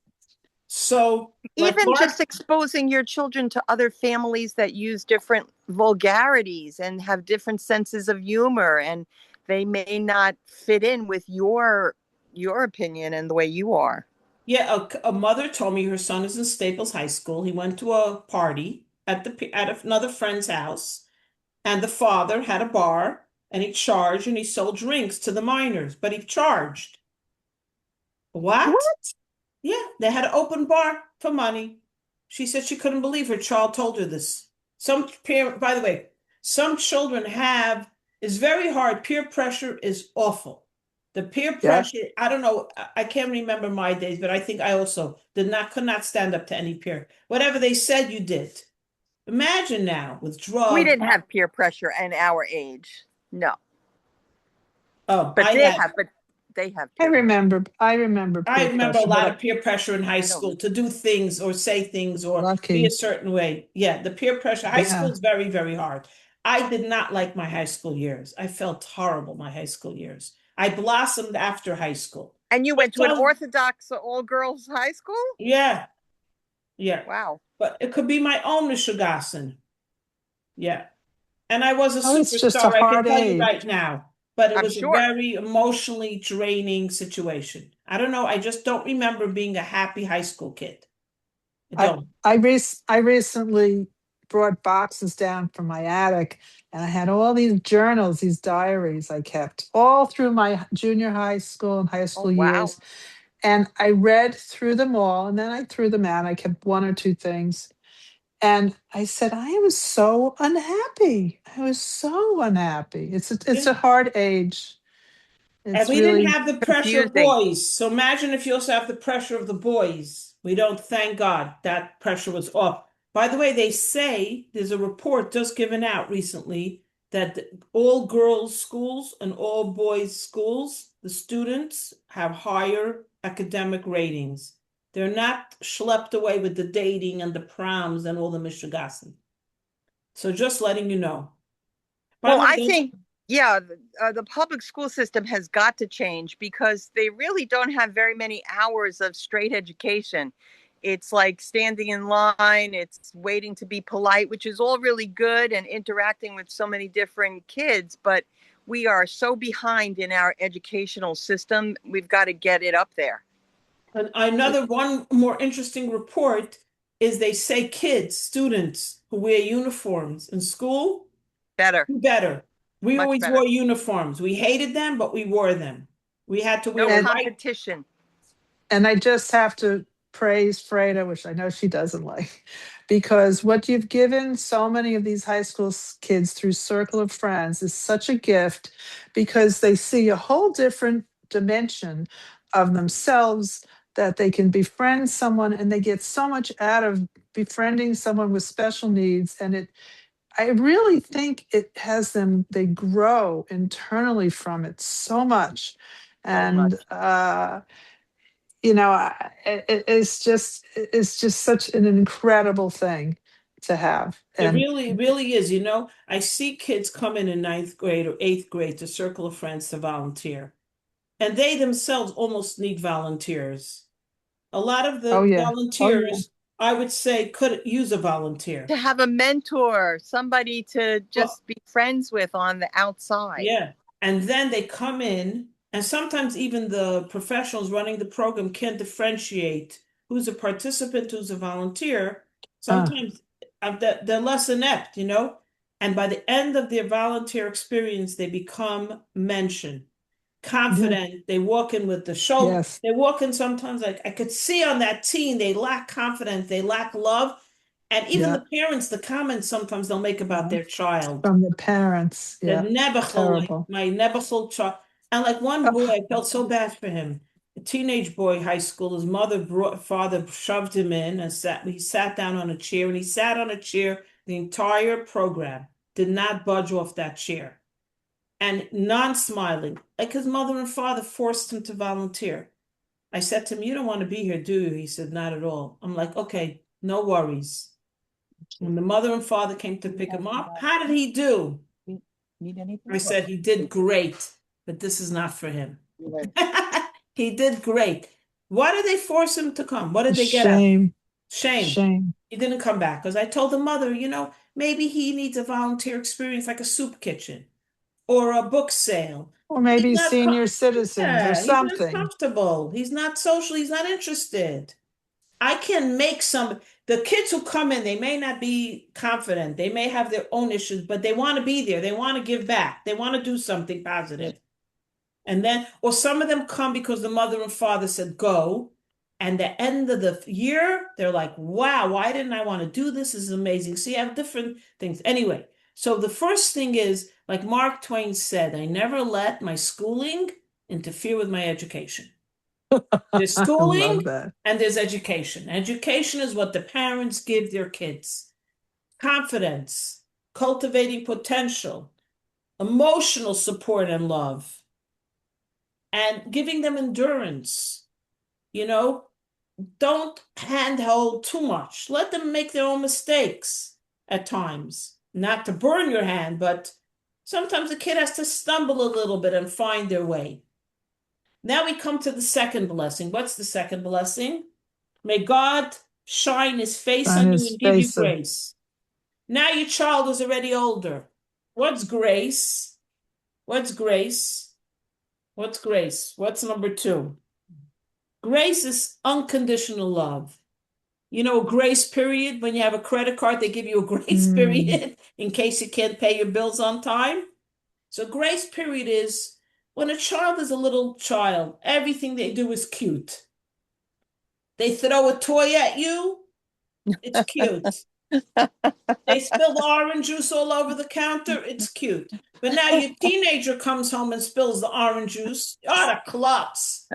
So, like Even Mark, just exposing your children to other families that use different vulgarities and have different senses of humor, and they may not fit in with your opinion and the way you are. yeah, a mother told me her son is in Staples High School. He went to a party at another friend's house, and the father had a bar, and he charged and he sold drinks to the minors, but he charged. What? What? Yeah, they had an open bar for money. She said she couldn't believe her child told her this. Some parent, by the way, some children have, it's very hard. Peer pressure is awful. The peer Yes. pressure, I don't know, I can't remember my days, but I think I also could not stand up to any peer. Whatever they said, you did. Imagine now with We drugs. didn't have peer pressure in our age. No. Oh, But they have I peer pressure. remember I remember I peer remember a pressure, lot but of peer pressure in high I don't. school to do things or say things or be a lucky. certain way. Yeah, the peer pressure. High school Yeah. is very, very hard. I did not like my high school years. I felt horrible my high school years. I blossomed after high school. And you But went to an Orthodox all girls high school? yeah, yeah. Wow. But it could be my own Michigassen. Yeah. And I was a Oh, it's just a superstar, I can hard tell you age. right now. But it I'm was a sure. very emotionally draining situation. I don't know. I just don't remember being a happy high school kid. I I don't. I recently brought boxes down from my attic and I had all these journals, these diaries I kept all through my junior high school and high Oh, school wow. years. And I read through them all and then I threw them out. I kept one or two things. And I said, I was so unhappy. I was so unhappy. It's Yeah. a hard age. And It's we didn't really have the pressure of Confusing. boys. So imagine if you also have the pressure of the boys. We don't, thank God, that pressure was off. By the way, they say there's a report just given out recently that all girls' schools and all boys' schools, the students have higher academic ratings. They're not schlepped away with the dating and the proms and all the mishigassen. So just letting you know. By Well, the way, I think, yeah, the public school system has got to change because they really don't have very many hours of straight education. It's like standing in line, it's waiting to be polite, which is all really good, and interacting with so many different kids. But we are so behind in our educational system. We've got to get it up there. Another one more interesting report is they say kids, students who wear uniforms in school Better, do better. We much always better. wore uniforms. We hated them, but we wore them. We had to No wear a and white. competition. and I just have to praise Freida, which I know she doesn't like, because what you've given so many of these high school kids through Circle of Friends is such a gift because they see a whole different dimension of themselves, that they can befriend someone and they get so much out of befriending someone with special needs. And I really think it has them, they grow internally from it so much. So much. And it's just such an incredible thing to have. It And really, really is. You know, I see kids come in ninth grade or eighth grade to Circle of Friends to volunteer, and they themselves almost need volunteers. A lot of oh the yeah, oh yeah, volunteers, I would say, could use a volunteer. To have a mentor, somebody to Well, just be friends with on the outside. yeah. And then they come in, and sometimes even the professionals running the program can't differentiate who's a participant, who's a volunteer. uh, Sometimes they're less inept, you know? And by the end of their volunteer experience, they become mentioned, yeah, confident. They walk in with the shoulder. yes, They walk in sometimes like I could see on that teen, they lack confidence, they lack love. And even yeah, the parents, the comments sometimes they'll make about yeah. their child. From the parents, The yeah, Nebuchadnezzar, like terrible. my Nebuchadnezzar child. And like one boy, Oh, I felt so bad for him. A teenage boy, high school, his father shoved him in and he sat down on a chair and he sat on a chair the entire program, did not budge off that chair and non-smiling, like his mother and father forced him to volunteer. I said to him, "You don't want to be here, do you?" He said, "Not at all." I'm like, "Okay, no worries." When the mother and father came to pick him up, how did he do? Need I anything? said, "He did great, but this is not for him." He did great. Why did they force him to come? What did they get out? shame, Shame. shame. He didn't come back because I told the mother, maybe he needs a volunteer experience like a soup kitchen or a book sale. Or He's maybe not, senior citizens or yeah, he's not something. comfortable. He's not social. He's not interested. I can make the kids who come in, they may not be confident. They may have their own issues, but they want to be there. They want to give back. They want to do something positive. And then, or some of them come because the mother and father said go. And the end of the year, they're like, wow, why didn't I want to do this? This is amazing. So you have different things. Anyway, so the first thing is, like Mark Twain said, I never let my schooling interfere with my education. There's I love schooling that. and there's education. Education is what the parents give their kids. Confidence, cultivating potential, emotional support and love, and giving them endurance. You know, don't handhold too much. Let them make their own mistakes at times. Not to burn your hand, but sometimes a kid has to stumble a little bit and find their way. Now we come to the second blessing. What's the second blessing? May God shine his face On on you his and give you face of grace. Now your child is already older. What's grace? What's grace? What's grace? What's number two? Grace is unconditional love. You know, a grace period, when you have a credit card, they give you a grace mm, period in case you can't pay your bills on time. So, grace period is when a child is a little child, everything they do is cute. They throw a toy at you. It's cute. They spill the orange juice all over the counter. It's cute. But now your teenager comes home and spills the orange juice. Oh, the klutz.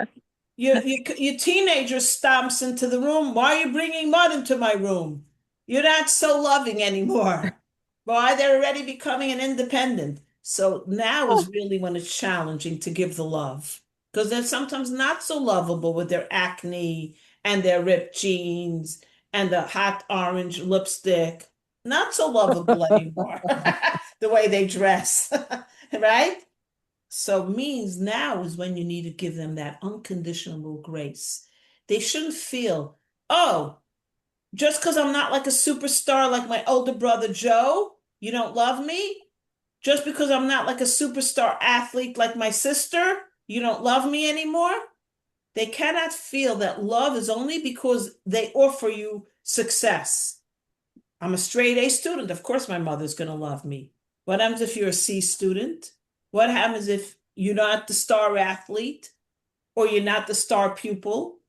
Your teenager stomps into the room. Why are you bringing mud into my room? You're not so loving anymore. Why? They're already becoming an independent. So now is really when it's challenging to give the love because they're sometimes not so lovable with their acne and their ripped jeans and the hot orange lipstick. Not so lovable anymore. The way they dress, right? So means now is when you need to give them that unconditional grace. They shouldn't feel, oh, just because I'm not like a superstar like my older brother Joe, you don't love me. Just because I'm not like a superstar athlete like my sister, you don't love me anymore. They cannot feel that love is only because they offer you success. I'm a straight A student. Of course, my mother's going to love me. What happens if you're a C student? What happens if you're not the star athlete or you're not the star pupil?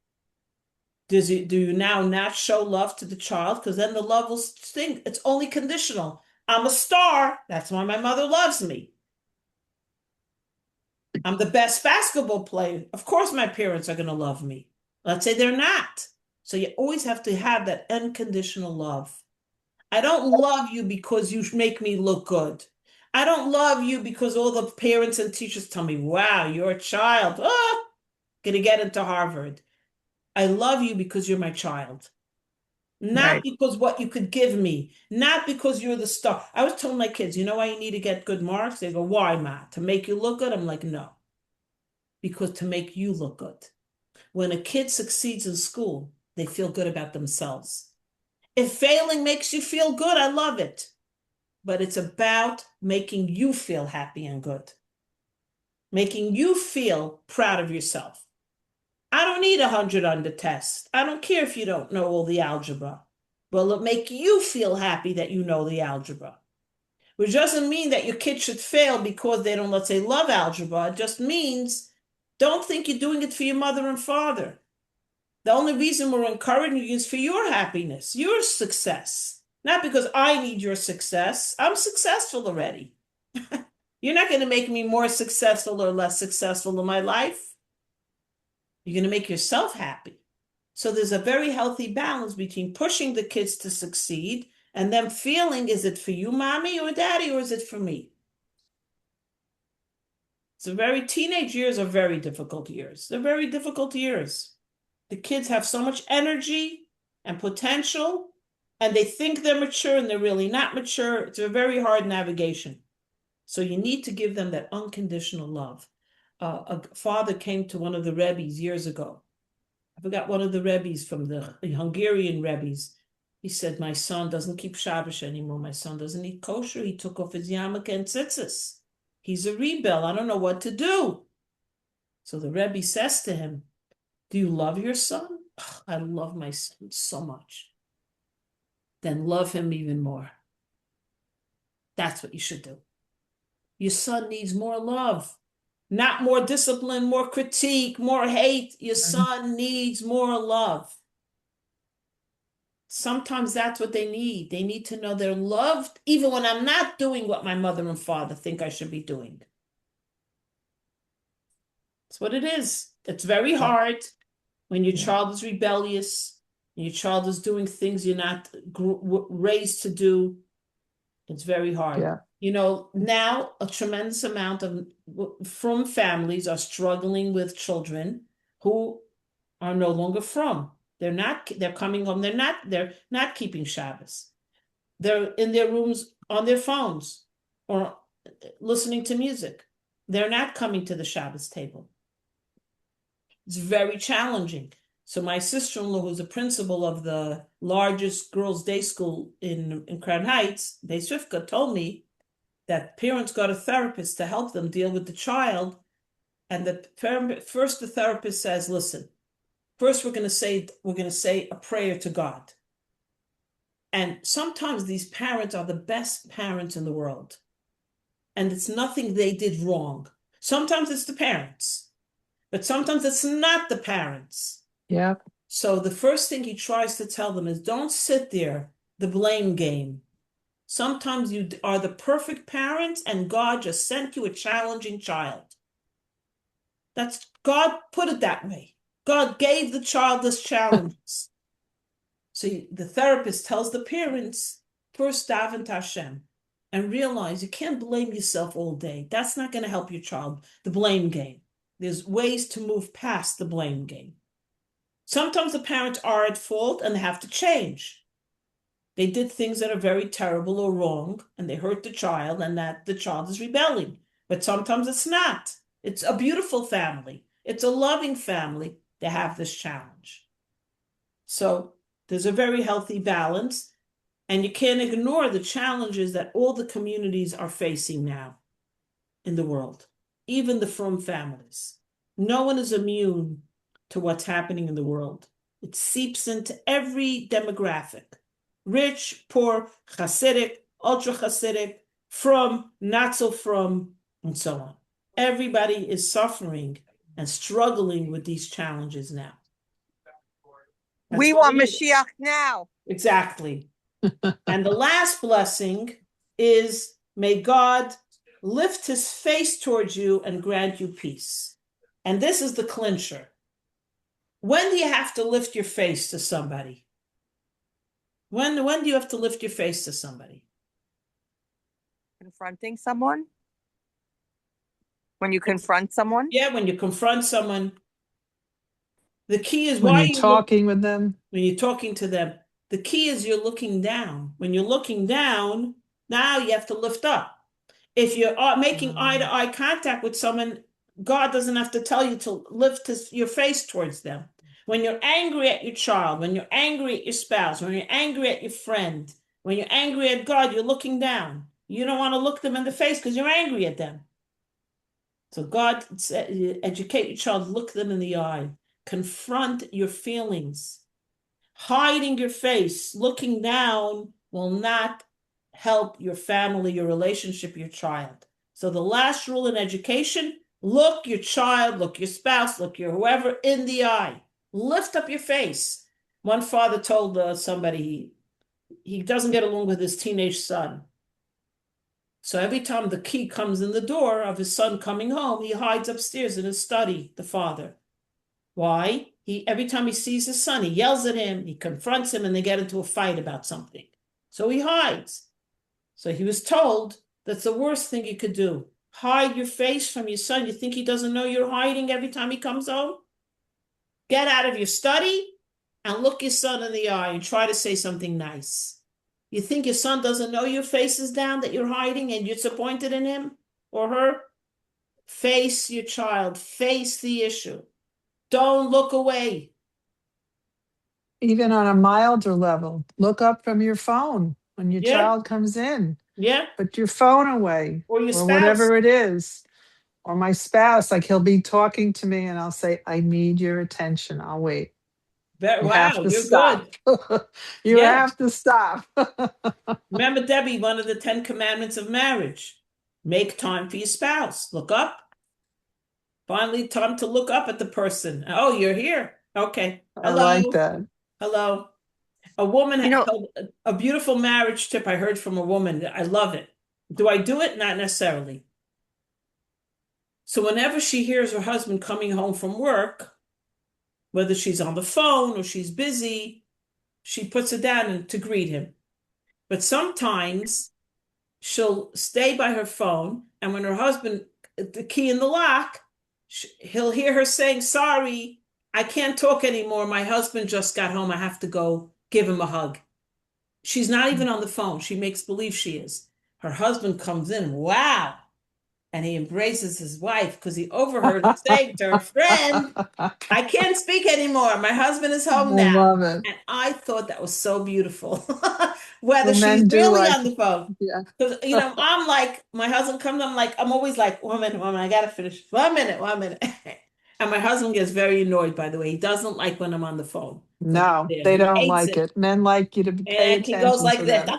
Do you now not show love to the child? Because then the love will sting. It's only conditional. I'm a star. That's why my mother loves me. I'm the best basketball player. Of course, my parents are going to love me. Let's say they're not. So you always have to have that unconditional love. I don't love you because you make me look good. I don't love you because all the parents and teachers tell me, wow, you're a child. Oh, going to get into Harvard. I love you because you're my child. Not Right. because what you could give me, not because you're the star. I was telling my kids, you know why you need to get good marks? They go, why, Ma? To make you look good? I'm like, no, because to make you look good. When a kid succeeds in school, they feel good about themselves. If failing makes you feel good, I love it. But it's about making you feel happy and good, making you feel proud of yourself. I don't need 100 on the test. I don't care if you don't know all the algebra. Well, it'll make you feel happy that you know the algebra. Which doesn't mean that your kid should fail because they don't, let's say, love algebra. It just means don't think you're doing it for your mother and father. The only reason we're encouraging you is for your happiness, your success. Not because I need your success. I'm successful already. You're not going to make me more successful or less successful in my life. You're going to make yourself happy. So there's a very healthy balance between pushing the kids to succeed and them feeling, is it for you, mommy or daddy, or is it for me? Teenage years are very difficult years. They're very difficult years. The kids have so much energy and potential, and they think they're mature and they're really not mature. It's a very hard navigation. So you need to give them that unconditional love. A father came to one of the Rebbes years ago. I forgot one of the Rebbes from the Hungarian Rebbes. He said, my son doesn't keep Shabbos anymore. My son doesn't eat kosher. He took off his yarmulke and tzitzis. He's a rebel. I don't know what to do. So the Rebbe says to him, do you love your son? Oh, I love my son so much. Then love him even more. That's what you should do. Your son needs more love, not more discipline, more critique, more hate. Your son needs more love. Sometimes that's what they need. They need to know they're loved, even when I'm not doing what my mother and father think I should be doing. That's what it is. It's very hard when your child is rebellious, and your child is doing things you're not raised to do. It's very hard. Yeah. You know, now a tremendous amount of from families are struggling with children who are no longer from. They're coming home, they're not keeping Shabbos. They're in their rooms on their phones or listening to music. They're not coming to the Shabbos table. It's very challenging. So my sister-in-law, who's a principal of the largest girls' day school in Crown Heights, Beis Rivka, told me that parents got a therapist to help them deal with the child. And first the therapist says, listen, first we're going to say a prayer to God. And sometimes these parents are the best parents in the world. And it's nothing they did wrong. Sometimes it's the parents, but sometimes it's not the parents. Yeah. So the first thing he tries to tell them is don't sit there, the blame game. Sometimes you are the perfect parent and God just sent you a challenging child. That's God put it that way. God gave the child this challenges. So the therapist tells the parents, first daven to Hashem and realize you can't blame yourself all day. That's not going to help your child. The blame game. There's ways to move past the blame game. Sometimes the parents are at fault and they have to change. They did things that are very terrible or wrong and they hurt the child and that the child is rebelling. But sometimes it's not. It's a beautiful family. It's a loving family. They have this challenge. So there's a very healthy balance, and you can't ignore the challenges that all the communities are facing now in the world, even the frum families. No one is immune to what's happening in the world. It seeps into every demographic, rich, poor, Hasidic, ultra Hasidic, frum, not so frum, and so on. Everybody is suffering and struggling with these challenges now. We want Mashiach now. Exactly. And the last blessing is, may God lift his face towards you and grant you peace. And this is the clincher. When do you have to lift your face to somebody? When do you have to lift your face to somebody? Confronting someone? When you confront someone? Yeah, when you confront someone. The key is When why you're talking with them. when you're talking to them. The key is you're looking down. When you're looking down, now you have to lift up. If you're making eye-to-eye contact with someone, God doesn't have to tell you to lift your face towards them. When you're angry at your child, when you're angry at your spouse, when you're angry at your friend, when you're angry at God, you're looking down. You don't want to look them in the face because you're angry at them. So God, educate your child, look them in the eye, confront your feelings. Hiding your face, looking down will not help your family, your relationship, your child. So the last rule in education, look your child, look your spouse, look your whoever in the eye. Lift up your face. One father told somebody he doesn't get along with his teenage son. So every time the key comes in the door of his son coming home, he hides upstairs in his study, the father. Why? Every time he sees his son, he yells at him, he confronts him, and they get into a fight about something. So he hides. So he was told that's the worst thing you could do. Hide your face from your son. You think he doesn't know you're hiding every time he comes home? Get out of your study and look your son in the eye and try to say something nice. You think your son doesn't know your face is down, that you're hiding and you're disappointed in him or her? Face your child. Face the issue. Don't look away. Even on a milder level, look up from your phone when your child comes in. Yeah. Put your phone away. Or your spouse. Whatever it is. Or my spouse, like he'll be talking to me and I'll say, I need your attention. I'll wait. Wow, you're stop. good. You have to stop. Remember, Debbie, one of the 10 commandments of marriage, make time for your spouse. Look up. Finally, time to look up at the person. Oh, you're here. Okay. Hello. I like that. Hello. A woman had a beautiful marriage tip I heard from a woman. I love it. Do I do it? Not necessarily. So whenever she hears her husband coming home from work, whether she's on the phone or she's busy, she puts it down to greet him. But sometimes she'll stay by her phone, and when her husband, the key in the lock, he'll hear her saying, sorry, I can't talk anymore. My husband just got home. I have to go give him a hug. She's not even on the phone. She makes believe she is. Her husband comes in, wow, and he embraces his wife because he overheard her saying to her friend, I can't speak anymore. My husband is home now. I love it. And I thought that was so beautiful. Whether Well, she's really on the phone. Yeah. Because, I'm like, my husband comes, I'm always like, one minute, I got to finish. 1 minute. And my husband gets very annoyed, by the way. He doesn't like when I'm on the phone. No, they don't like it. Men like you to pay attention. And he goes like this.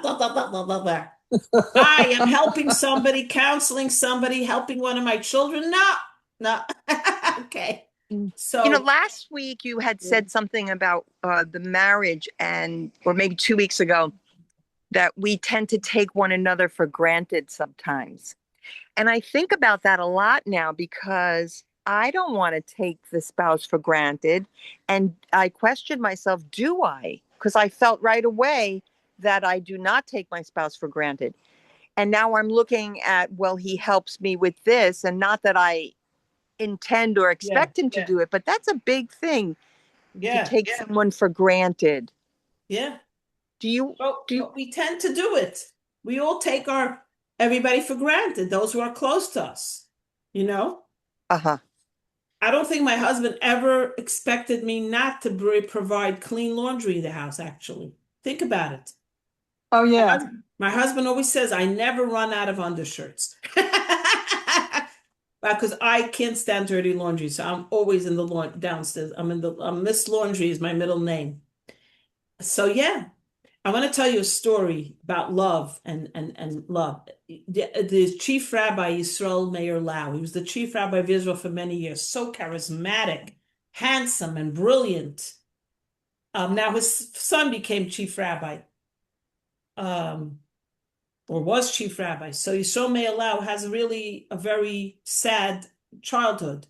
I am helping somebody, counseling somebody, helping one of my children. No. Okay. So Last week you had said something about the marriage, or maybe 2 weeks ago, that we tend to take one another for granted sometimes. And I think about that a lot now because I don't want to take the spouse for granted. And I question myself, do I? Because I felt right away that I do not take my spouse for granted. And now I'm looking at, well, he helps me with this, and not that I intend or yeah, expect him to do it, but that's a big thing to yeah, take someone for granted. yeah. Do you, do you, But we tend to do it. We all take our everybody for granted, those who are close to us, you know? uh-huh. I don't think my husband ever expected me not to provide clean laundry in the house, actually. Think about it. Oh, yeah. My husband always says, I never run out of undershirts. Because I can't stand dirty laundry. So I'm always in the downstairs. Miss Laundry is my middle name. So yeah, I want to tell you a story about love and love. The chief rabbi Yisrael Meir Lau, he was the chief rabbi of Israel for many years, so charismatic, handsome, and brilliant. Now his son became chief rabbi, um, or was chief rabbi. So Yisrael Meir Lau has really a very sad childhood.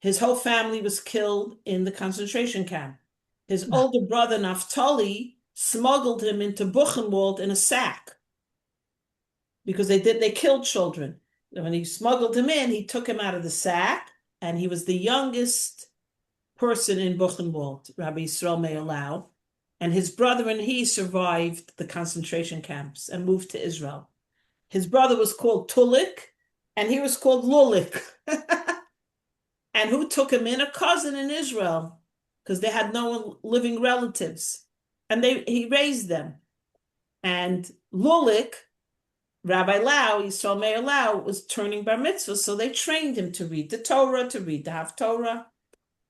His whole family was killed in the concentration camp. His older brother Naphtali smuggled him into Buchenwald in a sack because they killed children. And when he smuggled him in, he took him out of the sack, and he was the youngest person in Buchenwald, Rabbi Yisrael Meir Lau. And his brother and he survived the concentration camps and moved to Israel. His brother was called Tulik, and he was called Lulik. And who took him in? A cousin in Israel, because they had no living relatives. And he raised them. And Lulik, Rabbi Lau, Yisrael Meir Lau, was turning bar mitzvah, so they trained him to read the Torah, to read the Haftorah.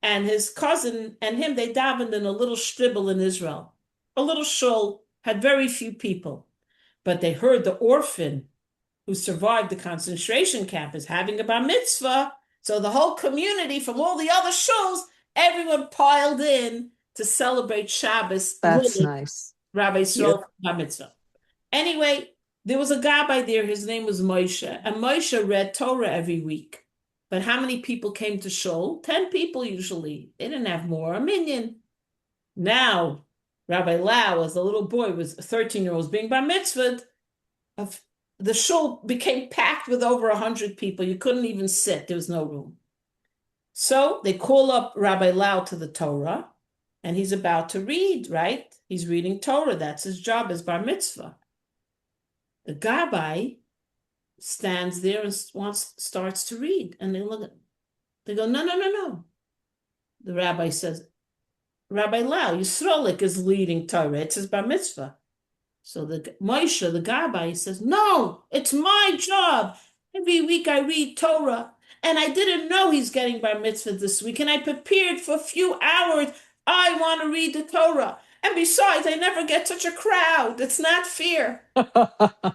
And his cousin and him, they davened in a little shtribel in Israel. A little shul, had very few people. But they heard the orphan who survived the concentration camp is having a bar mitzvah. So the whole community from all the other shuls, everyone piled in to celebrate Shabbos, That's Lulik, nice. Rabbi Yeah. Yisrael bar mitzvah. Anyway, there was a guy by there, his name was Moshe, and Moshe read Torah every week. But how many people came to shul? 10 people usually. They didn't have more, a million. Now, Rabbi Lau, as a little boy, was a 13-year-old, was being bar mitzvahed. Of the shul became packed with over 100 people. You couldn't even sit. There was no room. So they call up Rabbi Lau to the Torah, and he's about to read, right? He's reading Torah. That's his job as bar mitzvah. The gabbai stands there and starts to read, and they go, no, no, no, no. The rabbi says, Rabbi Lau, Yisrolik is leading Torah. It's his bar mitzvah. So the Moshe, the gabbai, says, no, it's my job. Every week I read Torah, and I didn't know he's getting bar mitzvah this week, and I prepared for a few hours. I want to read the Torah. And besides, I never get such a crowd. It's not fair. The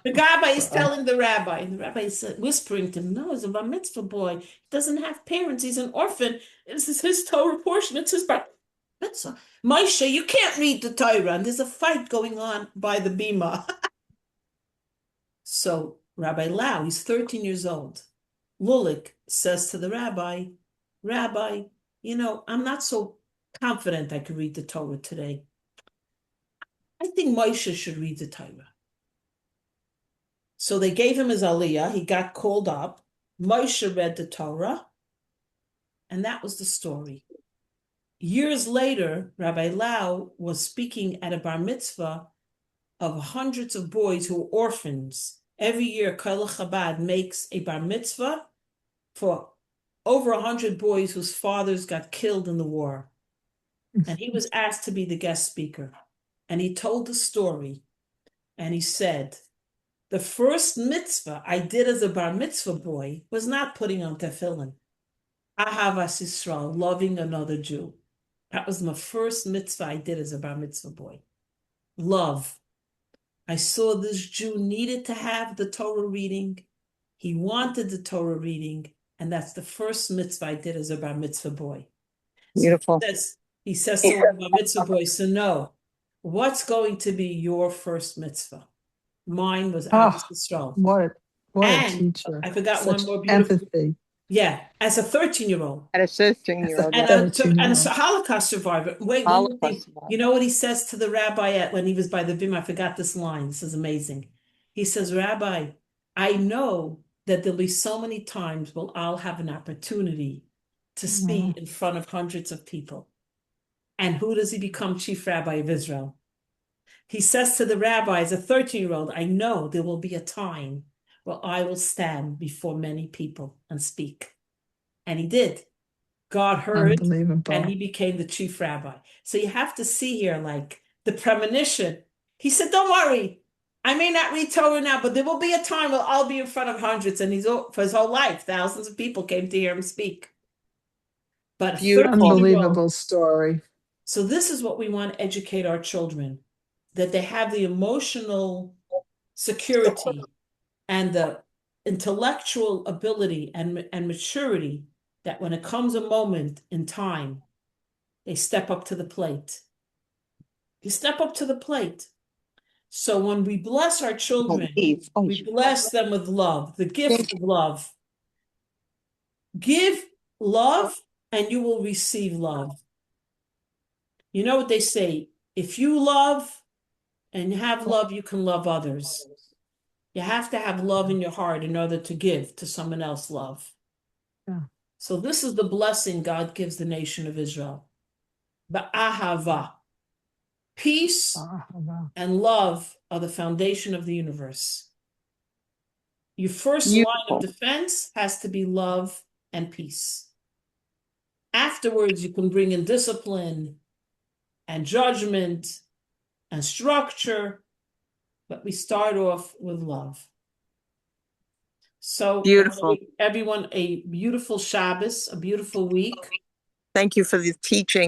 gabbai is telling the rabbi, and the rabbi is whispering to him, no, he's a bar mitzvah boy. He doesn't have parents. He's an orphan. This is his Torah portion. It's his bar mitzvah. Moshe, you can't read the Torah. And there's a fight going on by the bima. So Rabbi Lau, he's 13 years old. Lulik says to the rabbi, Rabbi, I'm not so confident I could read the Torah today. I think Moshe should read the Torah. So they gave him his aliyah. He got called up. Moshe read the Torah. And that was the story. Years later, Rabbi Lau was speaking at a bar mitzvah of hundreds of boys who were orphans. Every year, Kol Chabad makes a bar mitzvah for over 100 boys whose fathers got killed in the war. And he was asked to be the guest speaker. And he told the story. And he said, the first mitzvah I did as a bar mitzvah boy was not putting on tefillin. Ahavas Yisrael, loving another Jew. That was my first mitzvah I did as a bar mitzvah boy. Love. I saw this Jew needed to have the Torah reading. He wanted the Torah reading. And that's the first mitzvah I did as a bar mitzvah boy. Beautiful. He says to one of our mitzvah boys, so no, what's going to be your first mitzvah? Mine was Ahavas Oh, Yisrael. what a And teacher. I forgot one Such more beautiful. empathy Yeah, as a 13-year-old. At a 13-year-old, And yeah. a Holocaust survivor. Wait, one more thing. You know what he says to the rabbi when he was by the bim? I forgot this line. This is amazing. He says, Rabbi, I know that there'll be so many times when I'll have an opportunity to speak in front of hundreds of people. And who does he become chief rabbi of Israel? He says to the rabbi, as a 13-year-old, I know there will be a time where I will stand before many people and speak. And he did. God heard, and unbelievable. he became the chief rabbi. So you have to see here, like, the premonition. He said, don't worry. I may not read Torah now, but there will be a time where I'll be in front of hundreds. And for his whole life, thousands of people came to hear him speak. But a Beautiful. 13-year-old. Unbelievable story. So this is what we want to educate our children, that they have the emotional security and the intellectual ability and maturity that when it comes a moment in time, they step up to the plate. You step up to the plate. So when we bless our children, we bless them with love, the gift of love. Give love and you will receive love. You know what they say? If you love and have love, you can love others. You have to have love in your heart in order to give to someone else love. Yeah. So this is the blessing God gives the nation of Israel. Ba'ahava. Peace and love are the foundation of the universe. Your first line of defense has to be love and peace. Afterwards, you can bring in discipline and judgment and structure, but we start off with love. So Beautiful. everyone a beautiful Shabbos, a beautiful week. Thank you for the teaching.